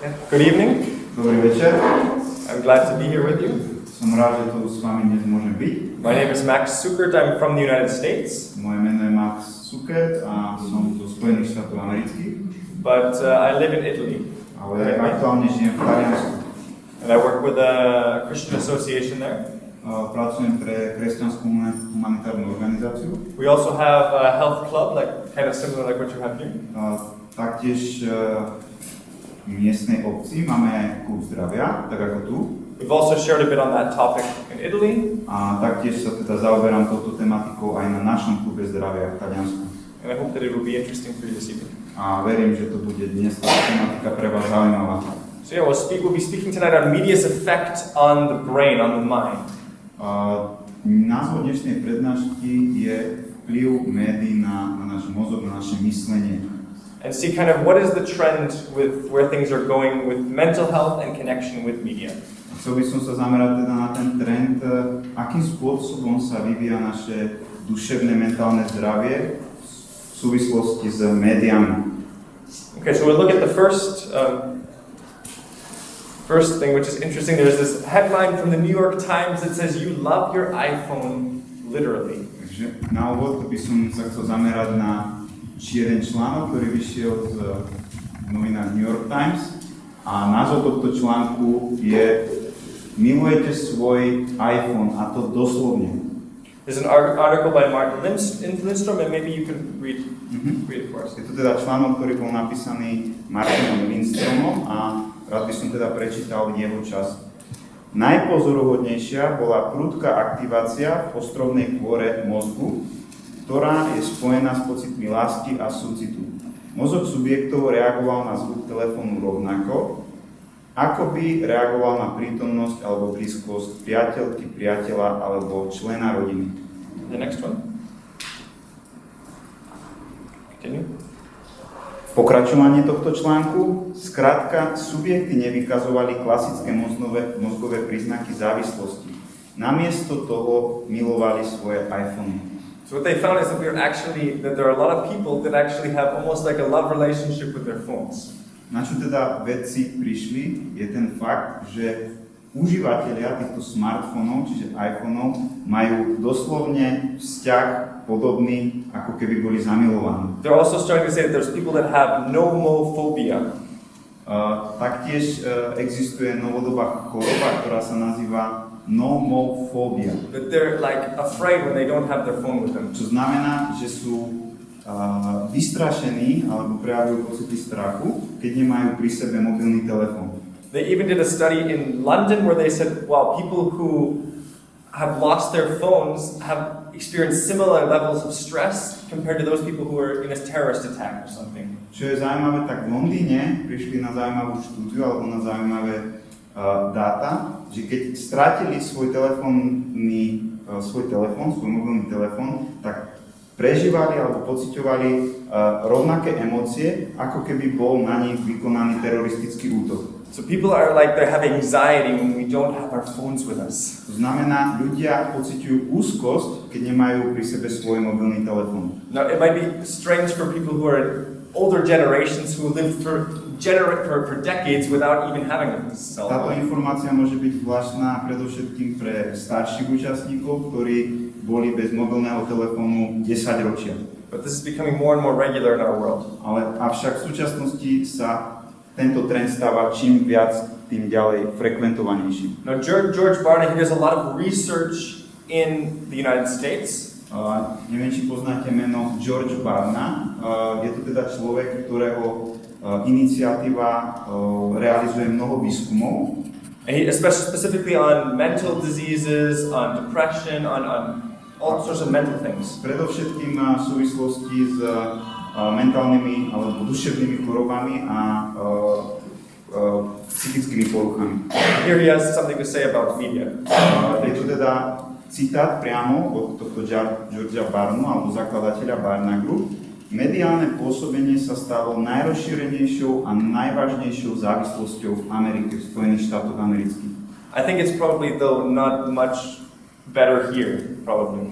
Good evening. Dobrý večer. I'm glad to be here with you. Som rád, že tu s vami dnes môžem byť. My name is Max Sukert. I'm from the United States. Moje meno je Max Sukert a som zo Spojených štátov amerických. But I live in Italy. Ale aktuálne žijem v Taliansku. And I work with a Christian association there. Pracujem pre kresťanskú humanitárnu organizáciu. We also have a health club, kind of similar like what you have here. Taktiež v miestnej obci máme klub zdravia, tak ako tu. We've also shared a bit on that topic in Italy. A taktiež sa teda zaoberám touto tematikou aj na našom klube zdravia v Taliansku. And I hope that it will be interesting for you this evening. A verím, že to bude dnes tá tematika pre vás zaujímavá. So yeah, we'll be speaking tonight on media's effect on the brain, on the mind. Názvom dnešnej prednášky je vplyv médií na náš mozog, na naše myslenie. And see kind of what is the trend with where things are going with mental health and connection with media. Chcel by som sa zamerať teda na ten trend, akým spôsobom sa vyvíja naše duševné, mentálne zdravie v súvislosti s médiami. Okay, so we'll look at the first thing, which is interesting. There's this headline from the New York Times that says, "You love your iPhone literally." Takže na úvod by som sa chcel zamerať na jeden článok, ktorý vyšiel z novinách New York Times. A názov tohto článku je "Milujete svoj iPhone", a to doslovne. There's an article by Martin Lindstrom, and maybe you can read it for us. Je to teda článok, ktorý bol napísaný Martinom Lindstromom a rád by som teda prečítal jeho časť. Najpozoruhodnejšia bola prudká aktivácia v ostrovnej kôre mozgu, ktorá je spojená s pocitmi lásky a súcitu. Mozog subjektov reagoval na zvuk telefónu rovnako, ako by reagoval na prítomnosť alebo blízkosť priateľky, priateľa alebo člena rodiny. The next one. Continue. Pokračovanie tohto článku, skrátka, subjekty nevykazovali klasické mozgové príznaky závislosti. Namiesto toho milovali svoje iPhony. So what they found is that that there are a lot of people that actually have almost like a love relationship with their phones. Na čo teda vedci prišli, je ten fakt, že užívateľia týchto smartfónov, čiže iPhoneov, majú doslovne vzťah podobný, ako keby boli zamilovaní. They're also starting to say that there's people that have nomophobia. Taktiež existuje novodobá choroba, ktorá sa nazýva nomophobia. That they're like afraid when they don't have their phone with them. Čo znamená, že sú vystrašení alebo prejavujú pocity strachu, keď nemajú pri sebe mobilný telefón. They even did a study in London where they said, wow, people who have lost their phones have experienced similar levels of stress compared to those people who were in a terrorist attack or something. Čo je zaujímavé, tak v Londýne prišli na zaujímavú štúdiu alebo na zaujímavé dáta, že keď strátili svoj mobilný telefón, tak prežívali alebo pociťovali rovnaké emócie, ako keby bol na nich vykonaný teroristický útok. So people are like they have anxiety when we don't have our phones with us. To znamená, ľudia pociťujú úzkosť, keď nemajú pri sebe svoj mobilný telefón. Now it might be strange for people who are older generations who lived for decades without even having a cell phone. Táto informácia môže byť zvláštna predovšetkým pre starších účastníkov, ktorí boli bez mobilného telefónu 10 ročia. But this is becoming more and more regular in our world. Avšak v súčasnosti sa tento trend stáva čím viac, tým ďalej frekventovanejší. Now George Barna, he does a lot of research in the United States. Neviem, či poznáte meno George Barna. Je to teda človek, ktorého iniciatíva realizuje mnoho výskumov. And he specifically on mental diseases, on depression, on all sorts of mental things. Predovšetkým v súvislosti s mentálnymi alebo duševnými chorobami a psychickými poruchami. Here he has something to say about media. Je tu teda citát priamo od tohto Georgea Barnu alebo zakladateľa Barna Group. Mediálne pôsobenie sa stalo najrozšírenejšou a najvážnejšou závislosťou v Amerike, v Spojených štátoch amerických. I think it's probably though not much better here, probably.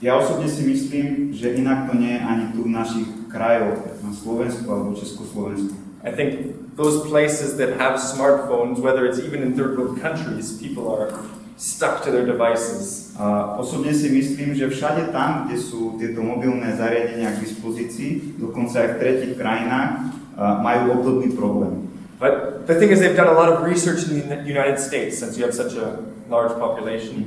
Ja osobne si myslím, že inak to nie je ani tu v našich krajoch, na Slovensku alebo Československu. I think those places that have smartphones, whether it's even in third world countries, people are stuck to their devices. A osobne si myslím, že všade tam, kde sú tieto mobilné zariadenia k dispozícii, dokonca aj v tretích krajinách, majú obdobný problém. But the thing is, they've done a lot of research in the United States, since you have such a large population.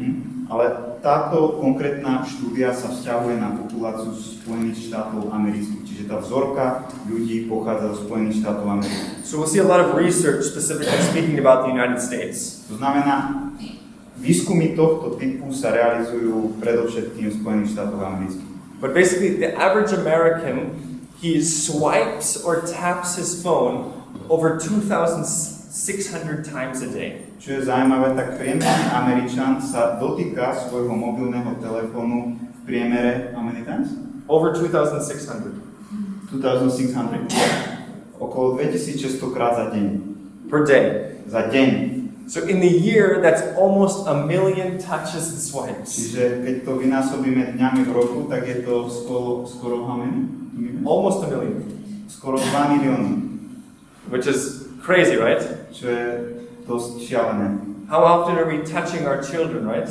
Ale táto konkrétna štúdia sa vzťahuje na populáciu Spojených štátov amerických, čiže tá vzorka ľudí pochádza zo Spojených štátov amerických. So we'll see a lot of research specifically speaking about the United States. To znamená, výskumy tohto typu sa realizujú predovšetkým v Spojených štátoch amerických. But basically, the average American, he swipes or taps his phone over 2,600 times a day. Čo je zaujímavé, tak priemerný Američan sa dotýka svojho mobilného telefónu v priemere, how many times? Over 2,600. 2,600. Okolo 2600 krát za deň. Per day. Za deň. So in the year, that's almost 1 million touches and swipes. Čiže keď to vynásobíme dňami v roku, tak je to skoro how many? Almost 1 million. Skoro 2 milióny. Which is crazy, right? Čo je dosť šialené. How often are we touching our children, right?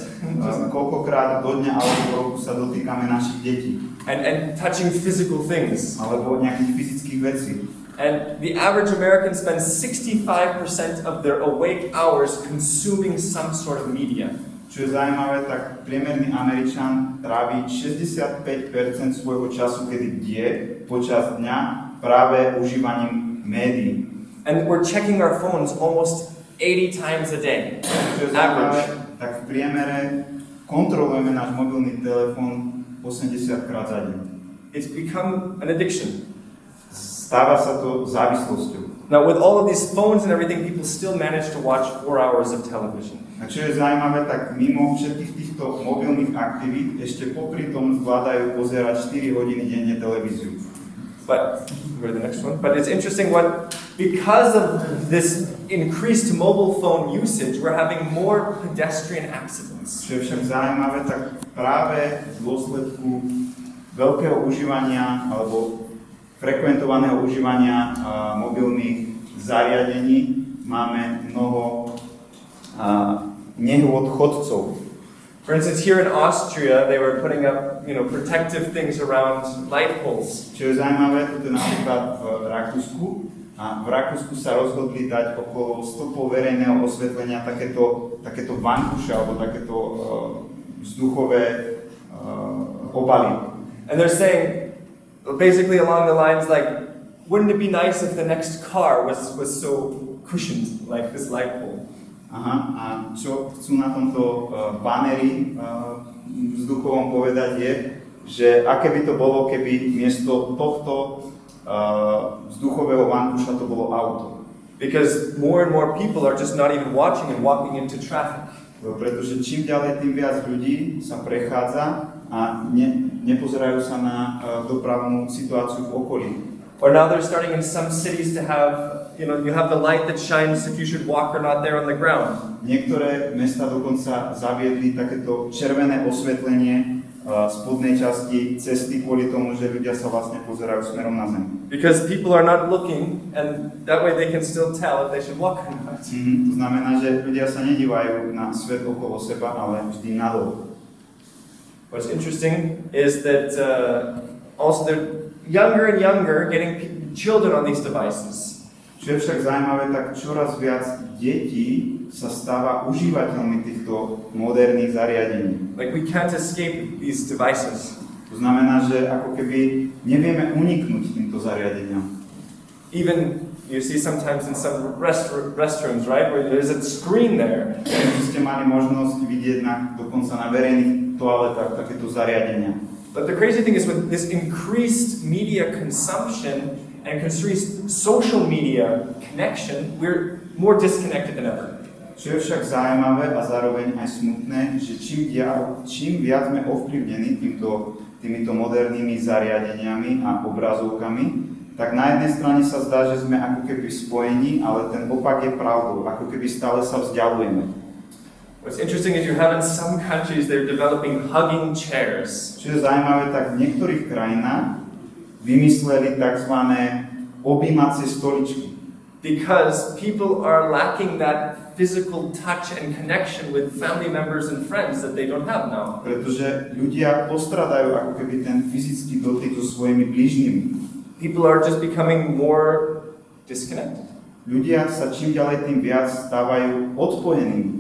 Koľkokrát do dňa alebo do roku sa dotýkame našich detí. And touching physical things. Alebo nejakých fyzických vecí. And the average American spends 65% of their awake hours consuming some sort of media. Čo je zaujímavé, tak priemerný Američan trávi 65% svojho času, kedy bdie počas dňa práve užívaním médií. And we're checking our phones almost 80 times a day. Čo je zaujímavé, tak v priemere kontrolujeme náš mobilný telefón 80 krát za deň. It's become an addiction. Stáva sa to závislosťou. Now, with all of these phones and everything, people still manage to watch 4 hours of television. A čo je zaujímavé, tak mimo všetkých týchto mobilných aktivít ešte popri tom zvládajú pozerať 4 hodiny denne televíziu. But we're the next one. But it's interesting because of this increased mobile phone usage, we're having more pedestrian accidents. Čo je však zaujímavé, tak práve v dôsledku veľkého užívania alebo frekventovaného užívania mobilných zariadení máme mnoho nehôd chodcov. For instance, here in Austria, they were putting up, protective things around light poles. Čo je zaujímavé, to je napríklad v Rakúsku. A v Rakúsku sa rozhodli dať okolo stopov verejného osvetlenia takéto vankuše alebo takéto vzduchové obaly. And they're saying, basically along the lines like, wouldn't it be nice if the next car was so cushioned like this light pole? Aha, a čo chcú na tomto baneri vzduchovom povedať je, že aké by to bolo, keby miesto tohto vzduchového vankuša to bolo auto. Because more and more people are just not even watching and walking into traffic. Pretože čím ďalej, tým viac ľudí sa prechádza a nepozerajú sa na dopravnú situáciu v okolí. Or now they're starting in some cities to have, you have the light that shines if you should walk or not there on the ground. Niektoré mesta dokonca zaviedli takéto červené osvetlenie spodnej časti cesty kvôli tomu, že ľudia sa vlastne pozerajú smerom na zem. Because people are not looking, and that way they can still tell if they should walk or not. To znamená, že ľudia sa nedívajú na svet okolo seba, ale vždy nadol. What's interesting is that also they're younger and younger getting children on these devices. Čo je však zaujímavé, tak čoraz viac detí sa stáva užívateľmi týchto moderných zariadení. Like we can't escape these devices. To znamená, že ako keby nevieme uniknúť týmto zariadeniam. Even you see sometimes in some restrooms, right, where there's a screen there. Ste mali možnosť vidieť dokonca na verejných toaletách takéto zariadenia. But the crazy thing is with this increased media consumption and increased social media connection, we're more disconnected than ever. Čo je však zaujímavé a zároveň aj smutné, že čím viac sme ovplyvnení týmito modernými zariadeniami a obrazovkami, tak na jednej strane sa zdá, že sme ako keby spojení, ale ten opak je pravdou, ako keby stále sa vzdialujeme. What's interesting is you have in some countries they're developing hugging chairs. Čo je zaujímavé, tak v niektorých krajinách vymysleli tzv. Objímacie stoličky. Because people are lacking that physical touch and connection with family members and friends that they don't have now. Pretože ľudia postradajú ako keby ten fyzický dotyk so svojimi blížnymi. People are just becoming more disconnected. Ľudia sa čím ďalej tým viac stávajú odpojenými.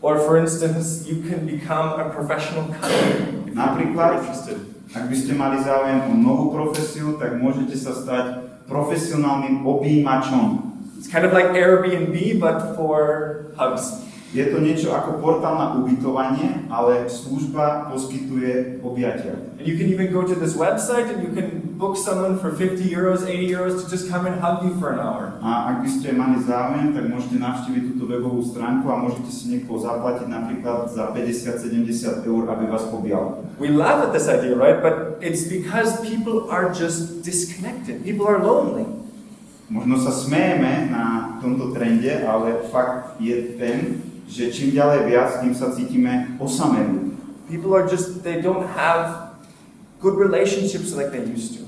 Or for instance, you can become a professional cutter. Napríklad, ak by ste mali záujem o novú profesiu, tak môžete sa stať profesionálnym objímačom. It's kind of like Airbnb, but for hugs. Je to niečo ako portál na ubytovanie, ale služba poskytuje objatia. And you can even go to this website and you can book someone for 50 euros, 80 euros to just come and hug you for an hour. A ak by ste mali záujem, tak môžete navštíviť túto webovú stránku a môžete si niekoho zaplatiť napríklad za 50-70 eur, aby vás objal. We laugh at this idea, right? But it's because people are just disconnected. People are lonely. Možno sa smejeme na tomto trende, ale fakt je ten, že čím ďalej viac, tým sa cítime osamelí. People are just, they don't have good relationships like they used to.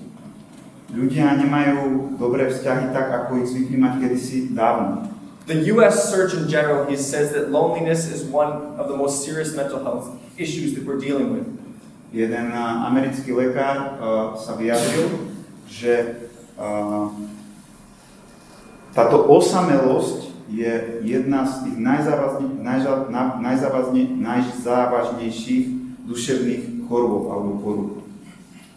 Ľudia nemajú dobré vzťahy tak, ako ich zvykli mať kedysi dávno. The US Surgeon General, he says that loneliness is one of the most serious mental health issues that we're dealing with. Jeden americký lekár sa vyjadril, že táto osamelosť je jedna z tých najzávažnejších duševných chorôb alebo chorôb.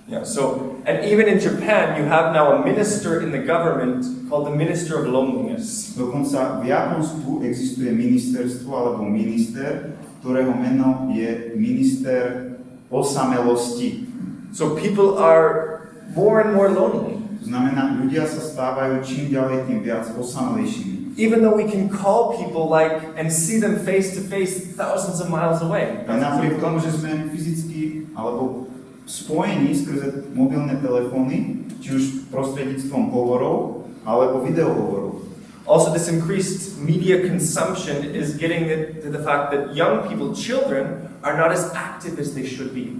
Yeah, so, and even in Japan, you have now a minister in the government called the Minister of Loneliness. Dokonca v Japonsku existuje ministerstvo alebo minister, ktorého meno je minister osamelosti. So people are more and more lonely. To znamená, ľudia sa stávajú čím ďalej tým viac osamelejšími. Even though we can call people and see them face to face thousands of miles away. A napriek tomu, že sme fyzicky alebo spojení skrze mobilné telefóny, či už prostredníctvom hovorov alebo videohovorov. Also, this increased media consumption is getting to the fact that young people, children, are not as active as they should be.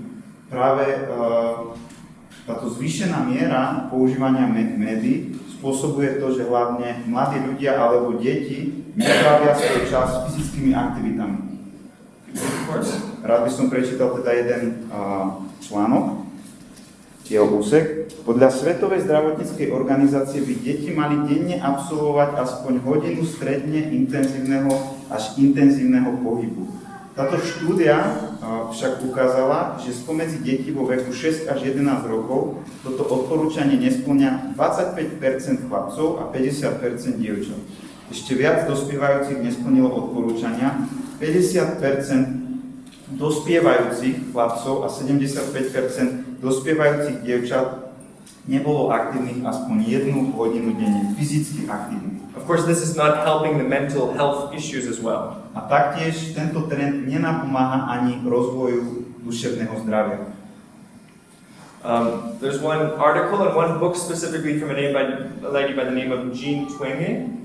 Práve táto zvýšená miera používania médií spôsobuje to, že hlavne mladí ľudia alebo deti netrávia svoj čas fyzickými aktivitami. Rád by som prečítal teda jeden článok, jeho úsek. Podľa Svetovej zdravotníckej organizácie by deti mali denne absolvovať aspoň hodinu stredne intenzívneho až intenzívneho pohybu. Táto štúdia však ukázala, že spomedzi detí vo veku 6 až 11 rokov toto odporúčanie nespĺňa 25% chlapcov a 50% dievčat. Ešte viac dospievajúcich nesplnilo odporúčania, 50% dospievajúcich chlapcov a 75% dospievajúcich dievčat nebolo aktívnych aspoň 1 hodinu denne, fyzicky aktívnych. Of course, this is not helping the mental health issues as well. A taktiež tento trend nenapomáha ani rozvoju duševného zdravia. There's one article and one book specifically from a lady by the name of Jean Twenge.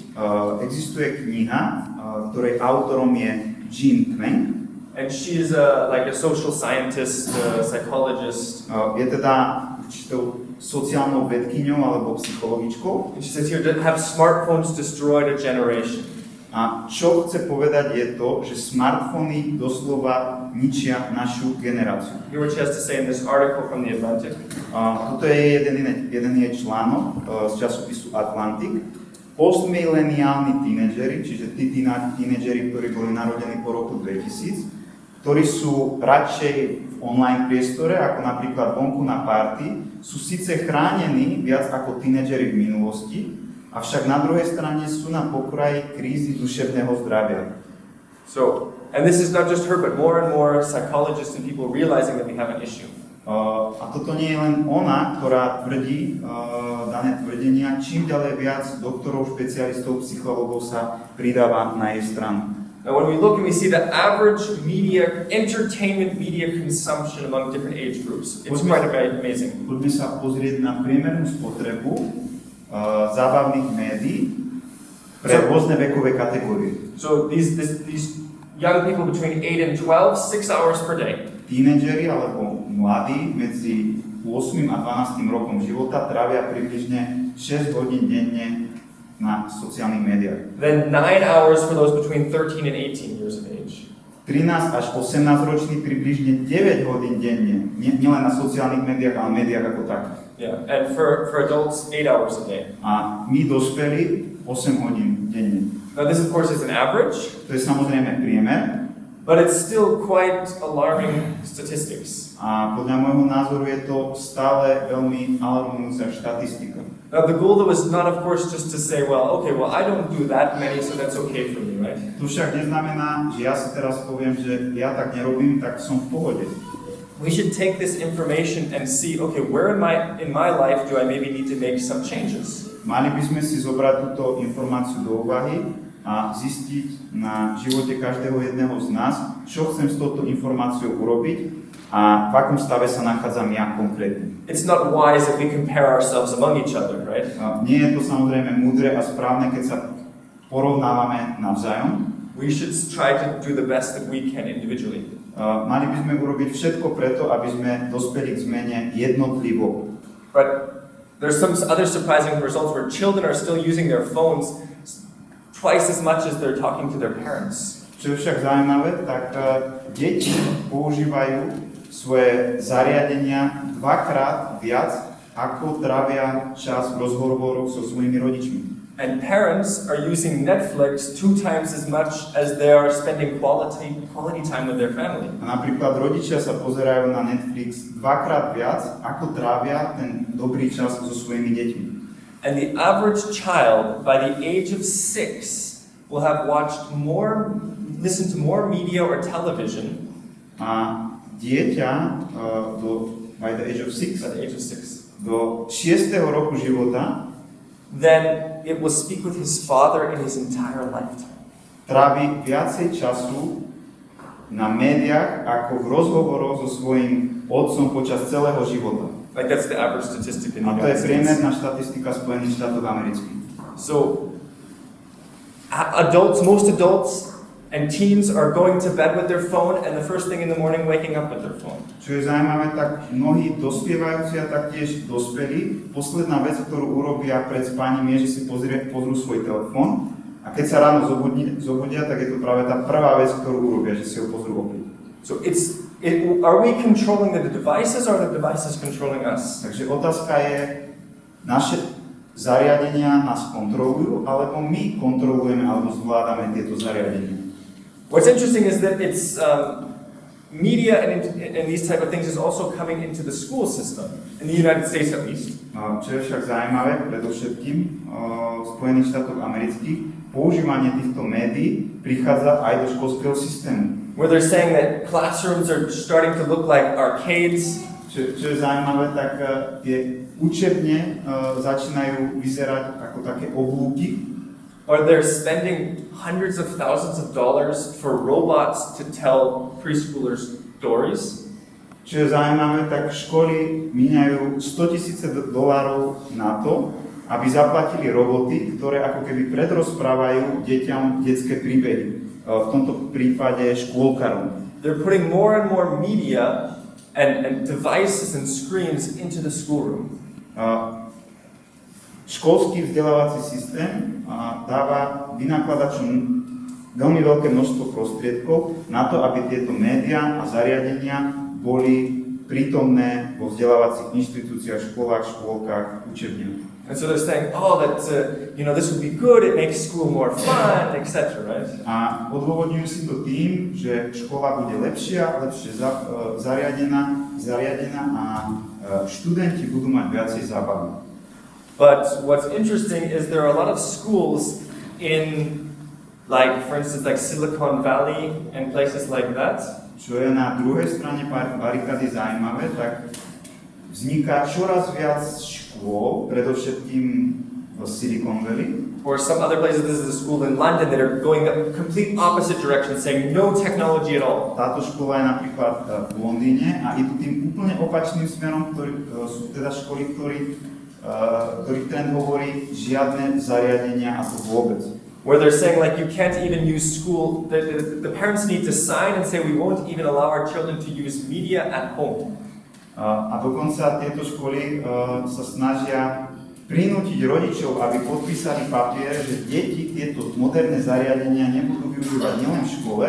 Existuje kniha, ktorej autorom je Jean Twenge. And she is like a social scientist, psychologist. Je teda určitou sociálnou vedkyňou alebo psychologičkou. And she says here that have smartphones destroyed a generation. A čo chce povedať je to, že smartfóny doslova ničia našu generáciu. Hear what she has to say in this article from The Atlantic. Toto je jeden jej článok z časopisu Atlantic. Postmileniálni tínedžeri, čiže tí tínedžeri, ktorí boli narodení po roku 2000, ktorí sú radšej v online priestore, ako napríklad vonku na party, sú síce chránení viac ako tínedžeri v minulosti, avšak na druhej strane sú na pokraji krízy duševného zdravia. So, and this is not just her, but more and more psychologists and people realizing that we have an issue. A toto nie je len ona, ktorá tvrdí dané tvrdenia, čím ďalej viac doktorov, špecialistov, psychológov sa pridáva na jej stranu. Now when we look and we see the average entertainment media consumption among different age groups, it's quite amazing. Poďme sa pozrieť na priemernú spotrebu zábavných médií pre rôzne vekové kategórie. So these young people between 8 and 12, 6 hours per day. Tínedžeri alebo mladí medzi 8 a 12 rokom života trávia približne 6 hodín denne na sociálnych médiách. Then 9 hours for those between 13 and 18 years of age. 13 až 18 roční približne 9 hodín denne, nielen na sociálnych médiách, ale médiách ako tak. Yeah, and for adults, 8 hours a day. A my dospelí 8 hodín denne. Now this of course is an average. To je samozrejme priemer. But it's still quite alarming statistics. A podľa môjho názoru je to stále veľmi alarmujúca štatistika. Now the goal though is not of course just to say, well, okay, well I don't do that many, so that's okay for me, right? To však neznamená, že ja si teraz poviem, že ja tak nerobím, tak som v pohode. We should take this information and see, okay, where in my life do I maybe need to make some changes? Mali by sme si zobrať túto informáciu do úvahy a zistiť na živote každého jedného z nás, čo chcem s touto informáciou urobiť a v akom stave sa nachádzam ja konkrétne. It's not wise if we compare ourselves among each other, right? Nie je to samozrejme múdre a správne, keď sa porovnávame navzájom. We should try to do the best that we can individually. Mali by sme urobiť všetko preto, aby sme dospeli k zmene jednotlivo. But there's some other surprising results where children are still using their phones twice as much as they're talking to their parents. Čo je však zaujímavé, tak deti používajú svoje zariadenia dvakrát viac, ako trávia čas v rozhovoroch so svojimi rodičmi. And parents are using Netflix 2 times as much as they are spending quality time with their family. A napríklad rodičia sa pozerajú na Netflix dvakrát viac, ako trávia ten dobrý čas so svojimi deťmi. And the average child by the age of 6 will have listened to more media or television. A dieťa by the age of 6, do 6. roku života, then it will speak with his father in his entire lifetime. Trávi viacej času na médiách ako v rozhovoroch so svojím otcom počas celého života. Like that's the average statistic in the A to je United States. priemerná štatistika Spojených štátov amerických. So most adults and teens are going to bed with their phone and the first thing in the morning waking up with their phone. Čo je zaujímavé, tak mnohí dospievajúci a taktiež dospelí, posledná vec, ktorú urobia pred spaním, je, že si pozrú svoj telefón a keď sa ráno zobudia, tak je to práve tá prvá vec, ktorú urobia, že si ho pozrú opäť. So are we controlling the devices or are the devices controlling us? Takže otázka je, naše zariadenia nás kontrolujú, alebo my kontrolujeme alebo zvládame tieto zariadenia. What's interesting is that it's media and these type of things is also coming into the school system, in the United States at least. Čo je však zaujímavé, predovšetkým v Spojených štátoch amerických, používanie týchto médií prichádza aj do školského systému. Where they're saying that classrooms are starting to look like arcades. Čo je zaujímavé, tak tie učebne začínajú vyzerať ako také oblúky. Or they're spending hundreds of thousands of dollars for robots to tell preschoolers stories. Čo je zaujímavé, tak školy míňajú $100,000 na to, aby zaplatili roboty, ktoré ako keby predrozprávajú deťam detské príbehy. V tomto prípade škôlkarom. They're putting more and more media and devices and screens into the schoolroom. Školský vzdelávací systém dáva vynakladačom veľmi veľké množstvo prostriedkov na to, aby tieto médiá a zariadenia boli prítomné vo vzdelávacích inštitúciách, školách, škôlkach, učebniach. And so they're saying, this would be good, it makes school more fun, etc., right? A odôvodňujú si to tým, že škola bude lepšie zariadená a študenti budú mať viacej zábavu. But what's interesting is there are a lot of schools in, for instance, Silicon Valley and places like that. Čo je na druhej strane barikády zaujímavé, tak vzniká čoraz viac škôl, predovšetkým v Silicon Valley. Or some other places, this is a school in London that are going the complete opposite direction, saying no technology at all. Táto škola je napríklad v Londýne a idú tým úplne opačným smerom, sú teda školy, ktorých trend hovorí žiadne zariadenia a to vôbec. Where they're saying you can't even use school, the parents need to sign and say we won't even allow our children to use media at home. A dokonca tieto školy sa snažia prinútiť rodičov, aby podpísali papier, že deti tieto moderné zariadenia nebudú využívať nielen v škole,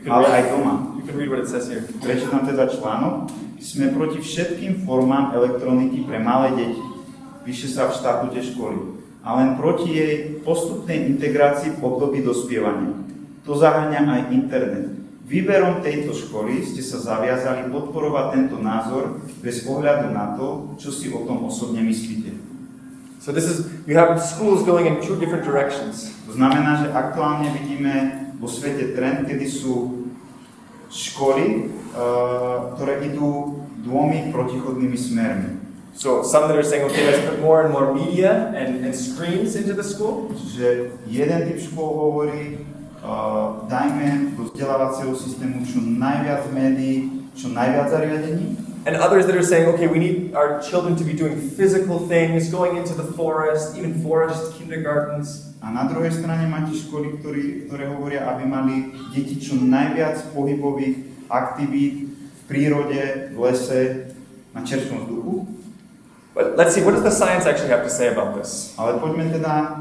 ale aj doma. You can read what it says here. Prečítam teda článok. Sme proti všetkým formám elektroniky pre malé deti. Píše sa v štatúte školy. A len proti jej postupnej integrácii v období dospievania. To zaháňa aj internet. Výberom tejto školy ste sa zaviazali podporovať tento názor bez ohľadu na to, čo si o tom osobne myslíte. So you have schools going in two different directions. To znamená, že aktuálne vidíme vo svete trend, kedy sú školy, ktoré idú dvomi protichodnými smermi. So some that are saying, okay, let's put more and more media and screens into the school. Že jeden typ škôl hovorí, dajme do vzdelávacieho systému čo najviac médií, čo najviac zariadení. And others that are saying, okay, we need our children to be doing physical things, going into the forest, even forest kindergartens. A na druhej strane máte školy, ktoré hovoria, aby mali deti čo najviac pohybových aktivít v prírode, v lese, na čerstvom vzduchu. But let's see, what does the science actually have to say about this? Ale poďme teda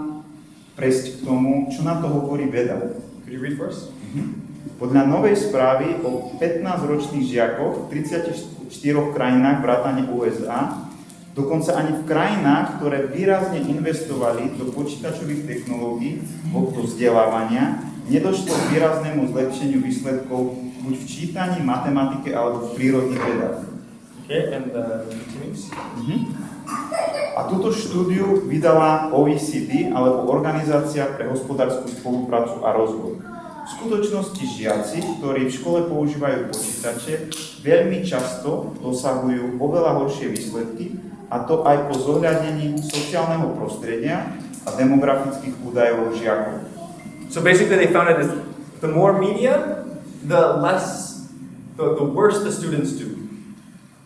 prejsť k tomu, čo na to hovorí veda. Could you read first? Podľa novej správy o 15-ročných žiakoch v 34 krajinách vrátane USA, dokonca ani v krajinách, ktoré výrazne investovali do počítačových technológií do vzdelávania, nedošlo k výraznému zlepšeniu výsledkov buď v čítaní, matematike alebo v prírodných vedách. Okay, and continues. A túto štúdiu vydala OECD, alebo Organizácia pre hospodársku spoluprácu a rozvoj. V skutočnosti žiaci, ktorí v škole používajú počítače, veľmi často dosahujú oveľa horšie výsledky, a to aj po zohľadnení sociálneho prostredia a demografických údajov žiakov. So basically they found it as the more media, the worse the students do.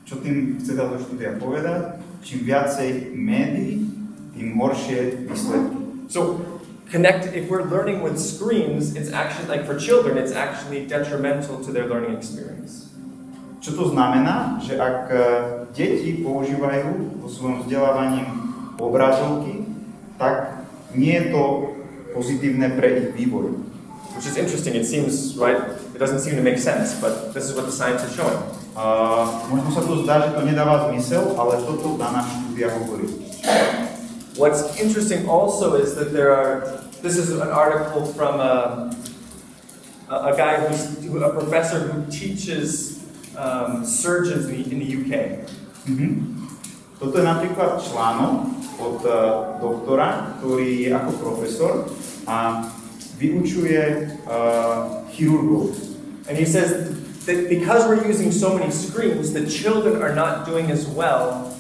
Čo tým chce táto štúdia povedať? Čím viacej médií, tým horšie výsledky. So if we're learning with screens, it's actually, like for children, it's actually detrimental to their learning experience. Čo to znamená? Že ak deti používajú vo svojom vzdelávaní obrazovky, tak nie je to pozitívne pre ich vývoj. Which is interesting, it seems, right? It doesn't seem to make sense, but this is what the science is showing. Možno sa to zdá, že to nedáva zmysel, ale toto daná štúdia hovorí. What's interesting also is that this is an article from a professor who teaches surgeons in the UK. Toto je napríklad článok od doktora, ktorý je ako profesor a vyučuje chirurgov. And he says that because we're using so many screens, the children are not doing as well.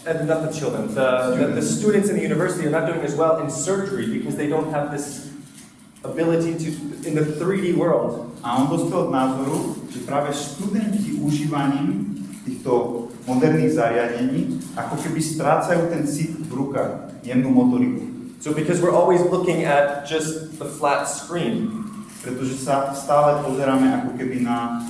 Not the children, the students in the university are not doing as well in surgery because they don't have this ability to in the 3D world. A on dospel k názoru, že práve študenti užívaním týchto moderných zariadení ako keby strácajú ten cit v rukách, jemnú motoriku. So because we're always looking at just the flat screen, pretože sa stále pozeráme ako keby na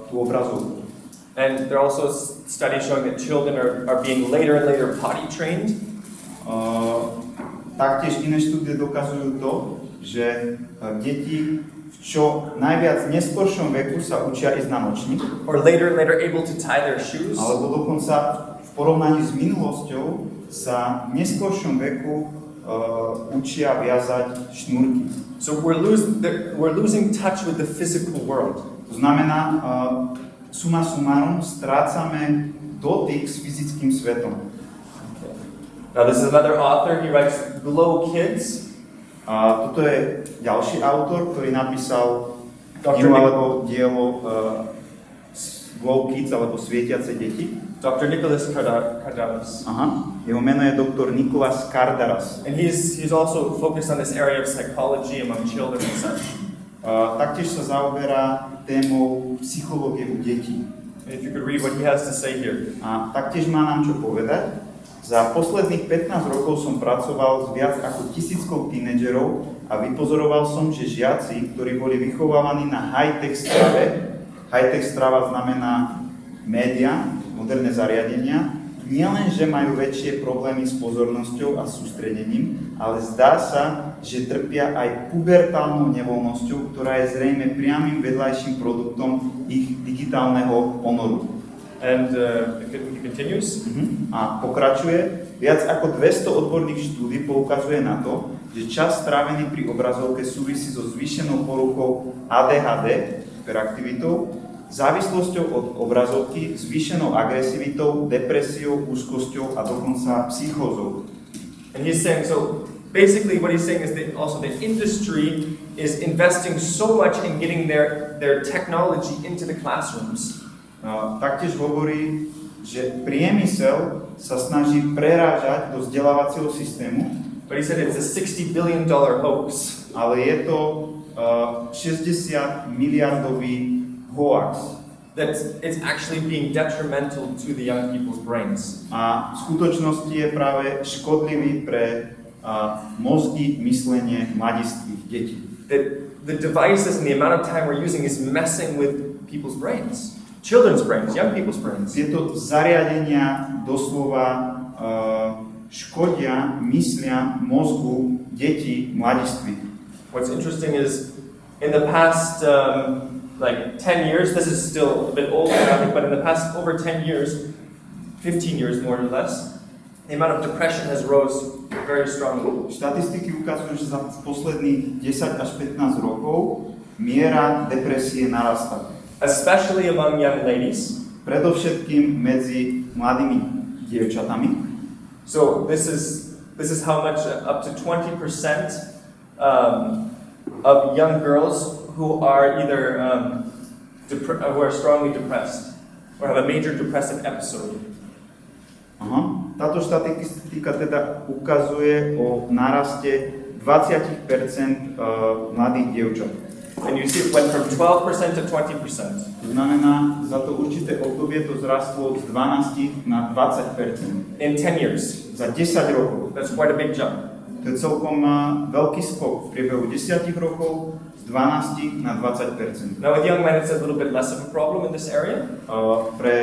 tú obrazovku. And there are also studies showing that children are being later and later potty trained. Taktiež iné štúdie dokazujú to, že deti v čo najviac neskoršom veku sa učia ísť na nočník. Or later and later able to tie their shoes. Alebo dokonca v porovnaní s minulosťou sa v neskoršom veku učia viazať šnúrky. So we're losing touch with the physical world. To znamená, summa summarum, strácame dotyk s fyzickým svetom. Okay. Now this is another author, he writes Glow Kids. A toto je ďalší autor, ktorý napísal knihu alebo dielo Glow Kids, alebo Svietiace deti. Dr. Nicholas Kardaras. Jeho meno je doktor Nicholas Kardaras. And he's also focused on this area of psychology among children and such. Taktiež sa zaoberá témou psychológie u detí. If you could read what he has to say here. A taktiež má nám čo povedať. Za posledných 15 rokov som pracoval s viac ako 1000 tínedžerov a vypozoroval som, že žiaci, ktorí boli vychovávaní na high-tech strave, high-tech strava znamená média, moderné zariadenia, nielen, že majú väčšie problémy s pozornosťou a sústredením, ale zdá sa, že trpia aj pubertálnou nevoľnosťou, ktorá je zrejme priamym vedľajším produktom ich digitálneho ponoru. And it continues. A pokračuje, viac ako 200 odborných štúdí poukazuje na to, že čas strávený pri obrazovke súvisí so zvýšenou poruchou ADHD, hyperaktivitou, závislosťou od obrazovky, zvýšenou agresivitou, depresiou, úzkosťou a dokonca psychózou. And he's saying, so basically what he's saying is that also the industry is investing so much in getting their technology into the classrooms. Taktiež hovorí, že priemysel sa snaží prerážať do vzdelávacieho systému. But he said it's a $60 billion hoax. Ale je to 60 miliardový hoax. That it's actually being detrimental to the young people's brains. A v skutočnosti je práve škodlivý pre mozgy, myslenie mladistvých detí. That the devices and the amount of time we're using is messing with people's brains. Children's brains, young people's brains. Tieto zariadenia doslova škodia myslia mozgu detí, mladistvých. What's interesting is in the past like 10 years, this is still a bit older, but in the past over 10 years, 15 years more or less, the amount of depression has rose very strongly. Štatistiky ukazujú, že za posledných 10 až 15 rokov miera depresie narastá. Especially among young ladies. Predovšetkým medzi mladými dievčatami. So this is how much up to 20% of young girls who are either who are strongly depressed or have a major depressive episode. Táto štatistika teda ukazuje o náraste 20% mladých dievčat. And you see it went from 12% to 20%. To znamená, za to určité obdobie to zrastlo z 12 na 20%. In 10 years. Za 10 rokov. That's quite a big jump. To je celkom veľký skok v priebehu 10 rokov z 12 na 20%. Now with young men it's a little bit less of a problem in this area. Pre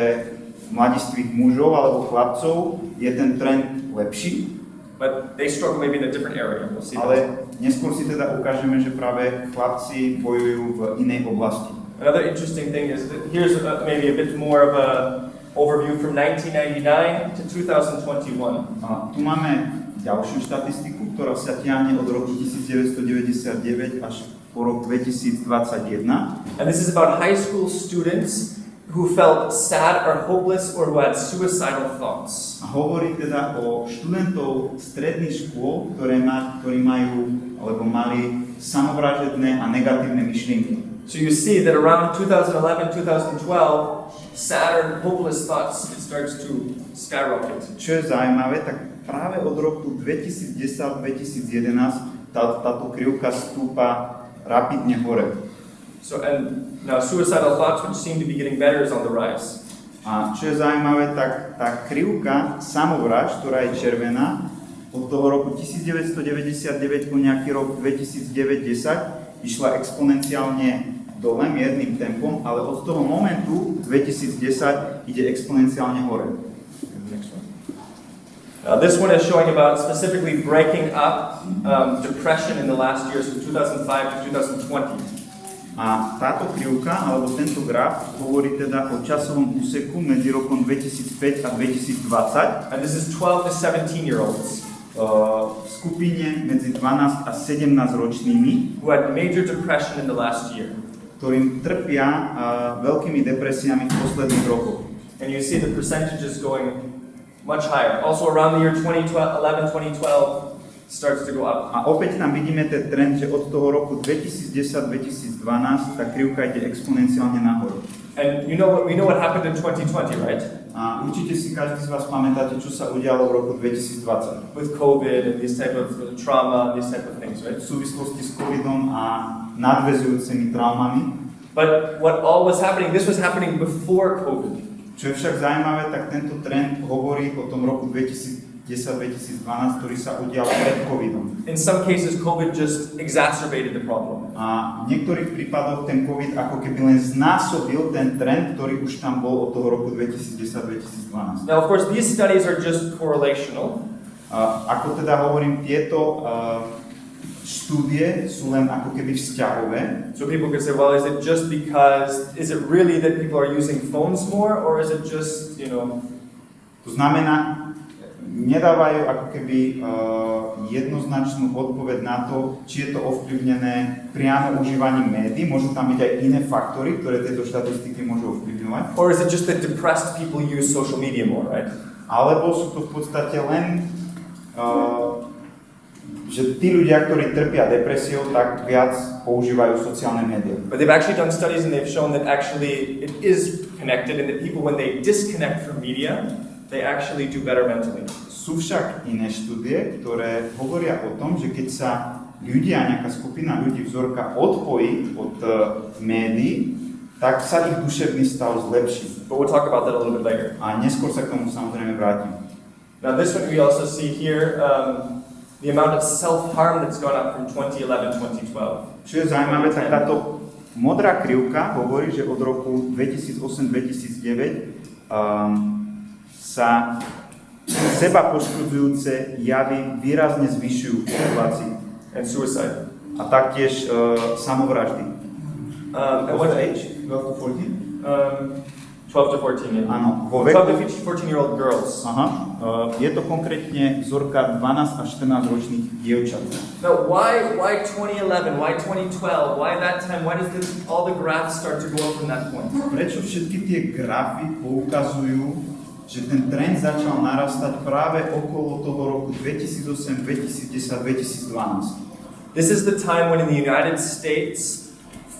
mladistvých mužov alebo chlapcov je ten trend lepší. But they struggle maybe in a different area. We'll see. Ale neskôr si teda ukážeme, že práve chlapci bojujú v inej oblasti. Another interesting thing is that here's maybe a bit more of a overview from 1999 to 2021. Tu máme ďalšiu štatistiku, ktorá sa tiahne od roku 1999 až po rok 2021. And this is about high school students who felt sad or hopeless or who had suicidal thoughts. A hovorí teda o študentov stredných škôl, ktorí majú alebo mali samovražedné a negatívne myšlienky. So you see that around 2011, 2012, sad or hopeless thoughts, it starts to skyrocket. Čo je zaujímavé, tak práve od roku 2010-2011 táto krivka stúpa rapidne hore. So and now suicidal thoughts, which seem to be getting better, is on the rise. A čo je zaujímavé, tak tá krivka samovrážd, ktorá je červená, od toho roku 1999 po nejaký rok 2009-10 išla exponenciálne dole miernym tempom, ale od toho momentu 2010 ide exponenciálne hore. This one is showing about specifically breaking up depression in the last years from 2005 to 2020. A táto krivka, alebo tento graf, hovorí teda o časovom úseku medzi rokom 2005 a 2020. And this is 12 to 17-year-olds. V skupine medzi 12 a 17 ročnými, who had major depression in the last year. Ktorým trpia veľkými depresiami v posledných rokoch. And you see the percentages going much higher. Also around the year 2011, 2012 starts to go up. A opäť tam vidíme ten trend, že od toho roku 2010-2012 tá krivka ide exponenciálne nahor. And we know what happened in 2020, right? A určite si každý z vás pamätáte, čo sa udialo v roku 2020. With COVID and this type of trauma, these type of things, right? V súvislosti s covidom a nadväzujúcimi traumami. But what all was happening, this was happening before COVID. Čo je však zaujímavé, tak tento trend hovorí o tom roku 2020 2010-2012, ktorý sa udial pred covidom. In some cases, COVID just exacerbated the problem. A v niektorých prípadoch ten COVID ako keby len znásobil ten trend, ktorý už tam bol od toho roku 2010-2012. Now, of course, these studies are just correlational. Ako teda hovorím, tieto štúdie sú len ako keby vzťahové. So people could say, well, is it really that people are using phones more, or is it just, To znamená, nedávajú ako keby jednoznačnú odpoveď na to, či je to ovplyvnené priamo užívaním médií. Môžu tam byť aj iné faktory, ktoré tieto štatistiky môžu ovplyvňovať. Or is it just that depressed people use social media more, right? Alebo sú to v podstate len že tí ľudia, ktorí trpia depresiou, tak viac používajú sociálne médiá. But they've actually done studies and they've shown that actually it is connected and that people, when they disconnect from media, they actually do better mentally. Sú však iné štúdie, ktoré hovoria o tom, že keď sa ľudia, nejaká skupina ľudí, vzorka odpojí od médií, tak sa ich duševný stav zlepší. But we'll talk about that a little bit later. A neskôr sa k tomu samozrejme vrátim. Now this one we also see here, the amount of self-harm that's gone up from 2011-2012. Čo je zaujímavé, tak táto modrá krivka hovorí, že od roku 2008-2009 sa seba poškodzujúce javy výrazne zvyšujú v populácii. And suicide. A taktiež samovraždy. And what age? 12 to 14? 12 to 14, yeah. Áno, vo 12 veku... to 14-year-old girls. Aha, je to konkrétne vzorka 12 až 14 ročných dievčat. Now, why 2011? Why 2012? Why that time? Why does all the graphs start to go up from that point? Prečo všetky tie grafy poukazujú, že ten trend začal narastať práve okolo toho roku 2008, 2010, 2012? This is the time when in the United States,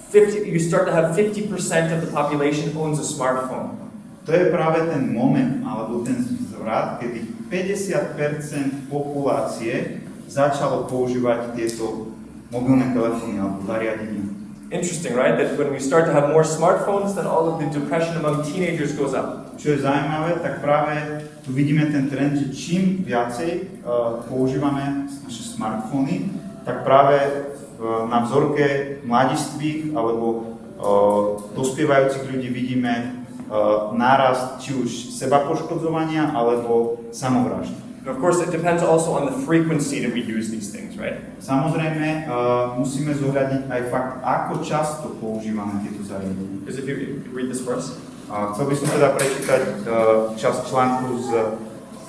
you start to have 50% of the population owns a smartphone. To je práve ten moment, alebo ten zvrat, kedy 50% populácie začalo používať tieto mobilné telefóny alebo zariadenia. Interesting, right? That when we start to have more smartphones, then all of the depression among teenagers goes up. Čo je zaujímavé, tak práve tu vidíme ten trend, že čím viacej používame naše smartfóny, tak práve na vzorke mladistvých alebo dospievajúcich ľudí vidíme nárast či už sebapoškodzovania alebo samovrážd. And of course, it depends also on the frequency that we use these things, right? Samozrejme, musíme zohľadniť aj fakt, ako často používame tieto zariadenia. Because if you read this verse. Chcel by som teda prečítať časť článku z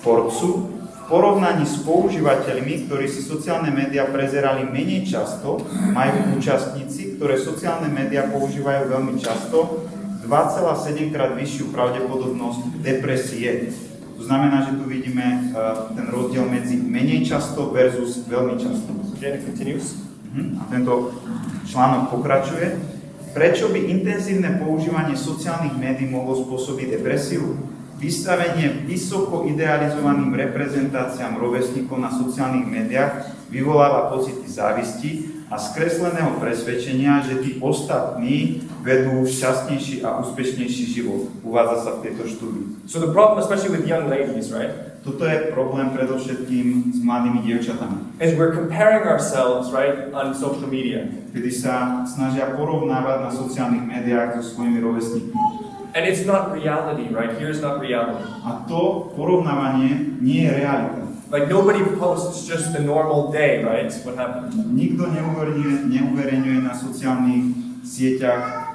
Forbesu. V porovnaní s používateľmi, ktorí si sociálne médiá prezerali menej často, majú účastníci, ktoré sociálne médiá používajú veľmi často, 2,7 krát vyššiu pravdepodobnosť depresie. To znamená, že tu vidíme ten rozdiel medzi menej často versus veľmi často. Again, it continues. A tento článok pokračuje. Prečo by intenzívne používanie sociálnych médií mohlo spôsobiť depresiu? Vystavenie vysoko idealizovaným reprezentáciám rovesníkov na sociálnych médiách vyvoláva pocity závisti a skresleného presvedčenia, že tí ostatní vedú šťastnejší a úspešnejší život. Uvádza sa v tejto štúdii. So the problem, especially with young ladies, right? Toto je problém predovšetkým s mladými dievčatami. Is we're comparing ourselves, right, on social media. Kedy sa snažia porovnávať na sociálnych médiách so svojimi rovesníkmi. And it's not reality, right? Here's not reality. A to porovnávanie nie je realita. Like nobody posts just the normal day, right? What happened? Nikto neuverejňuje na sociálnych sieťach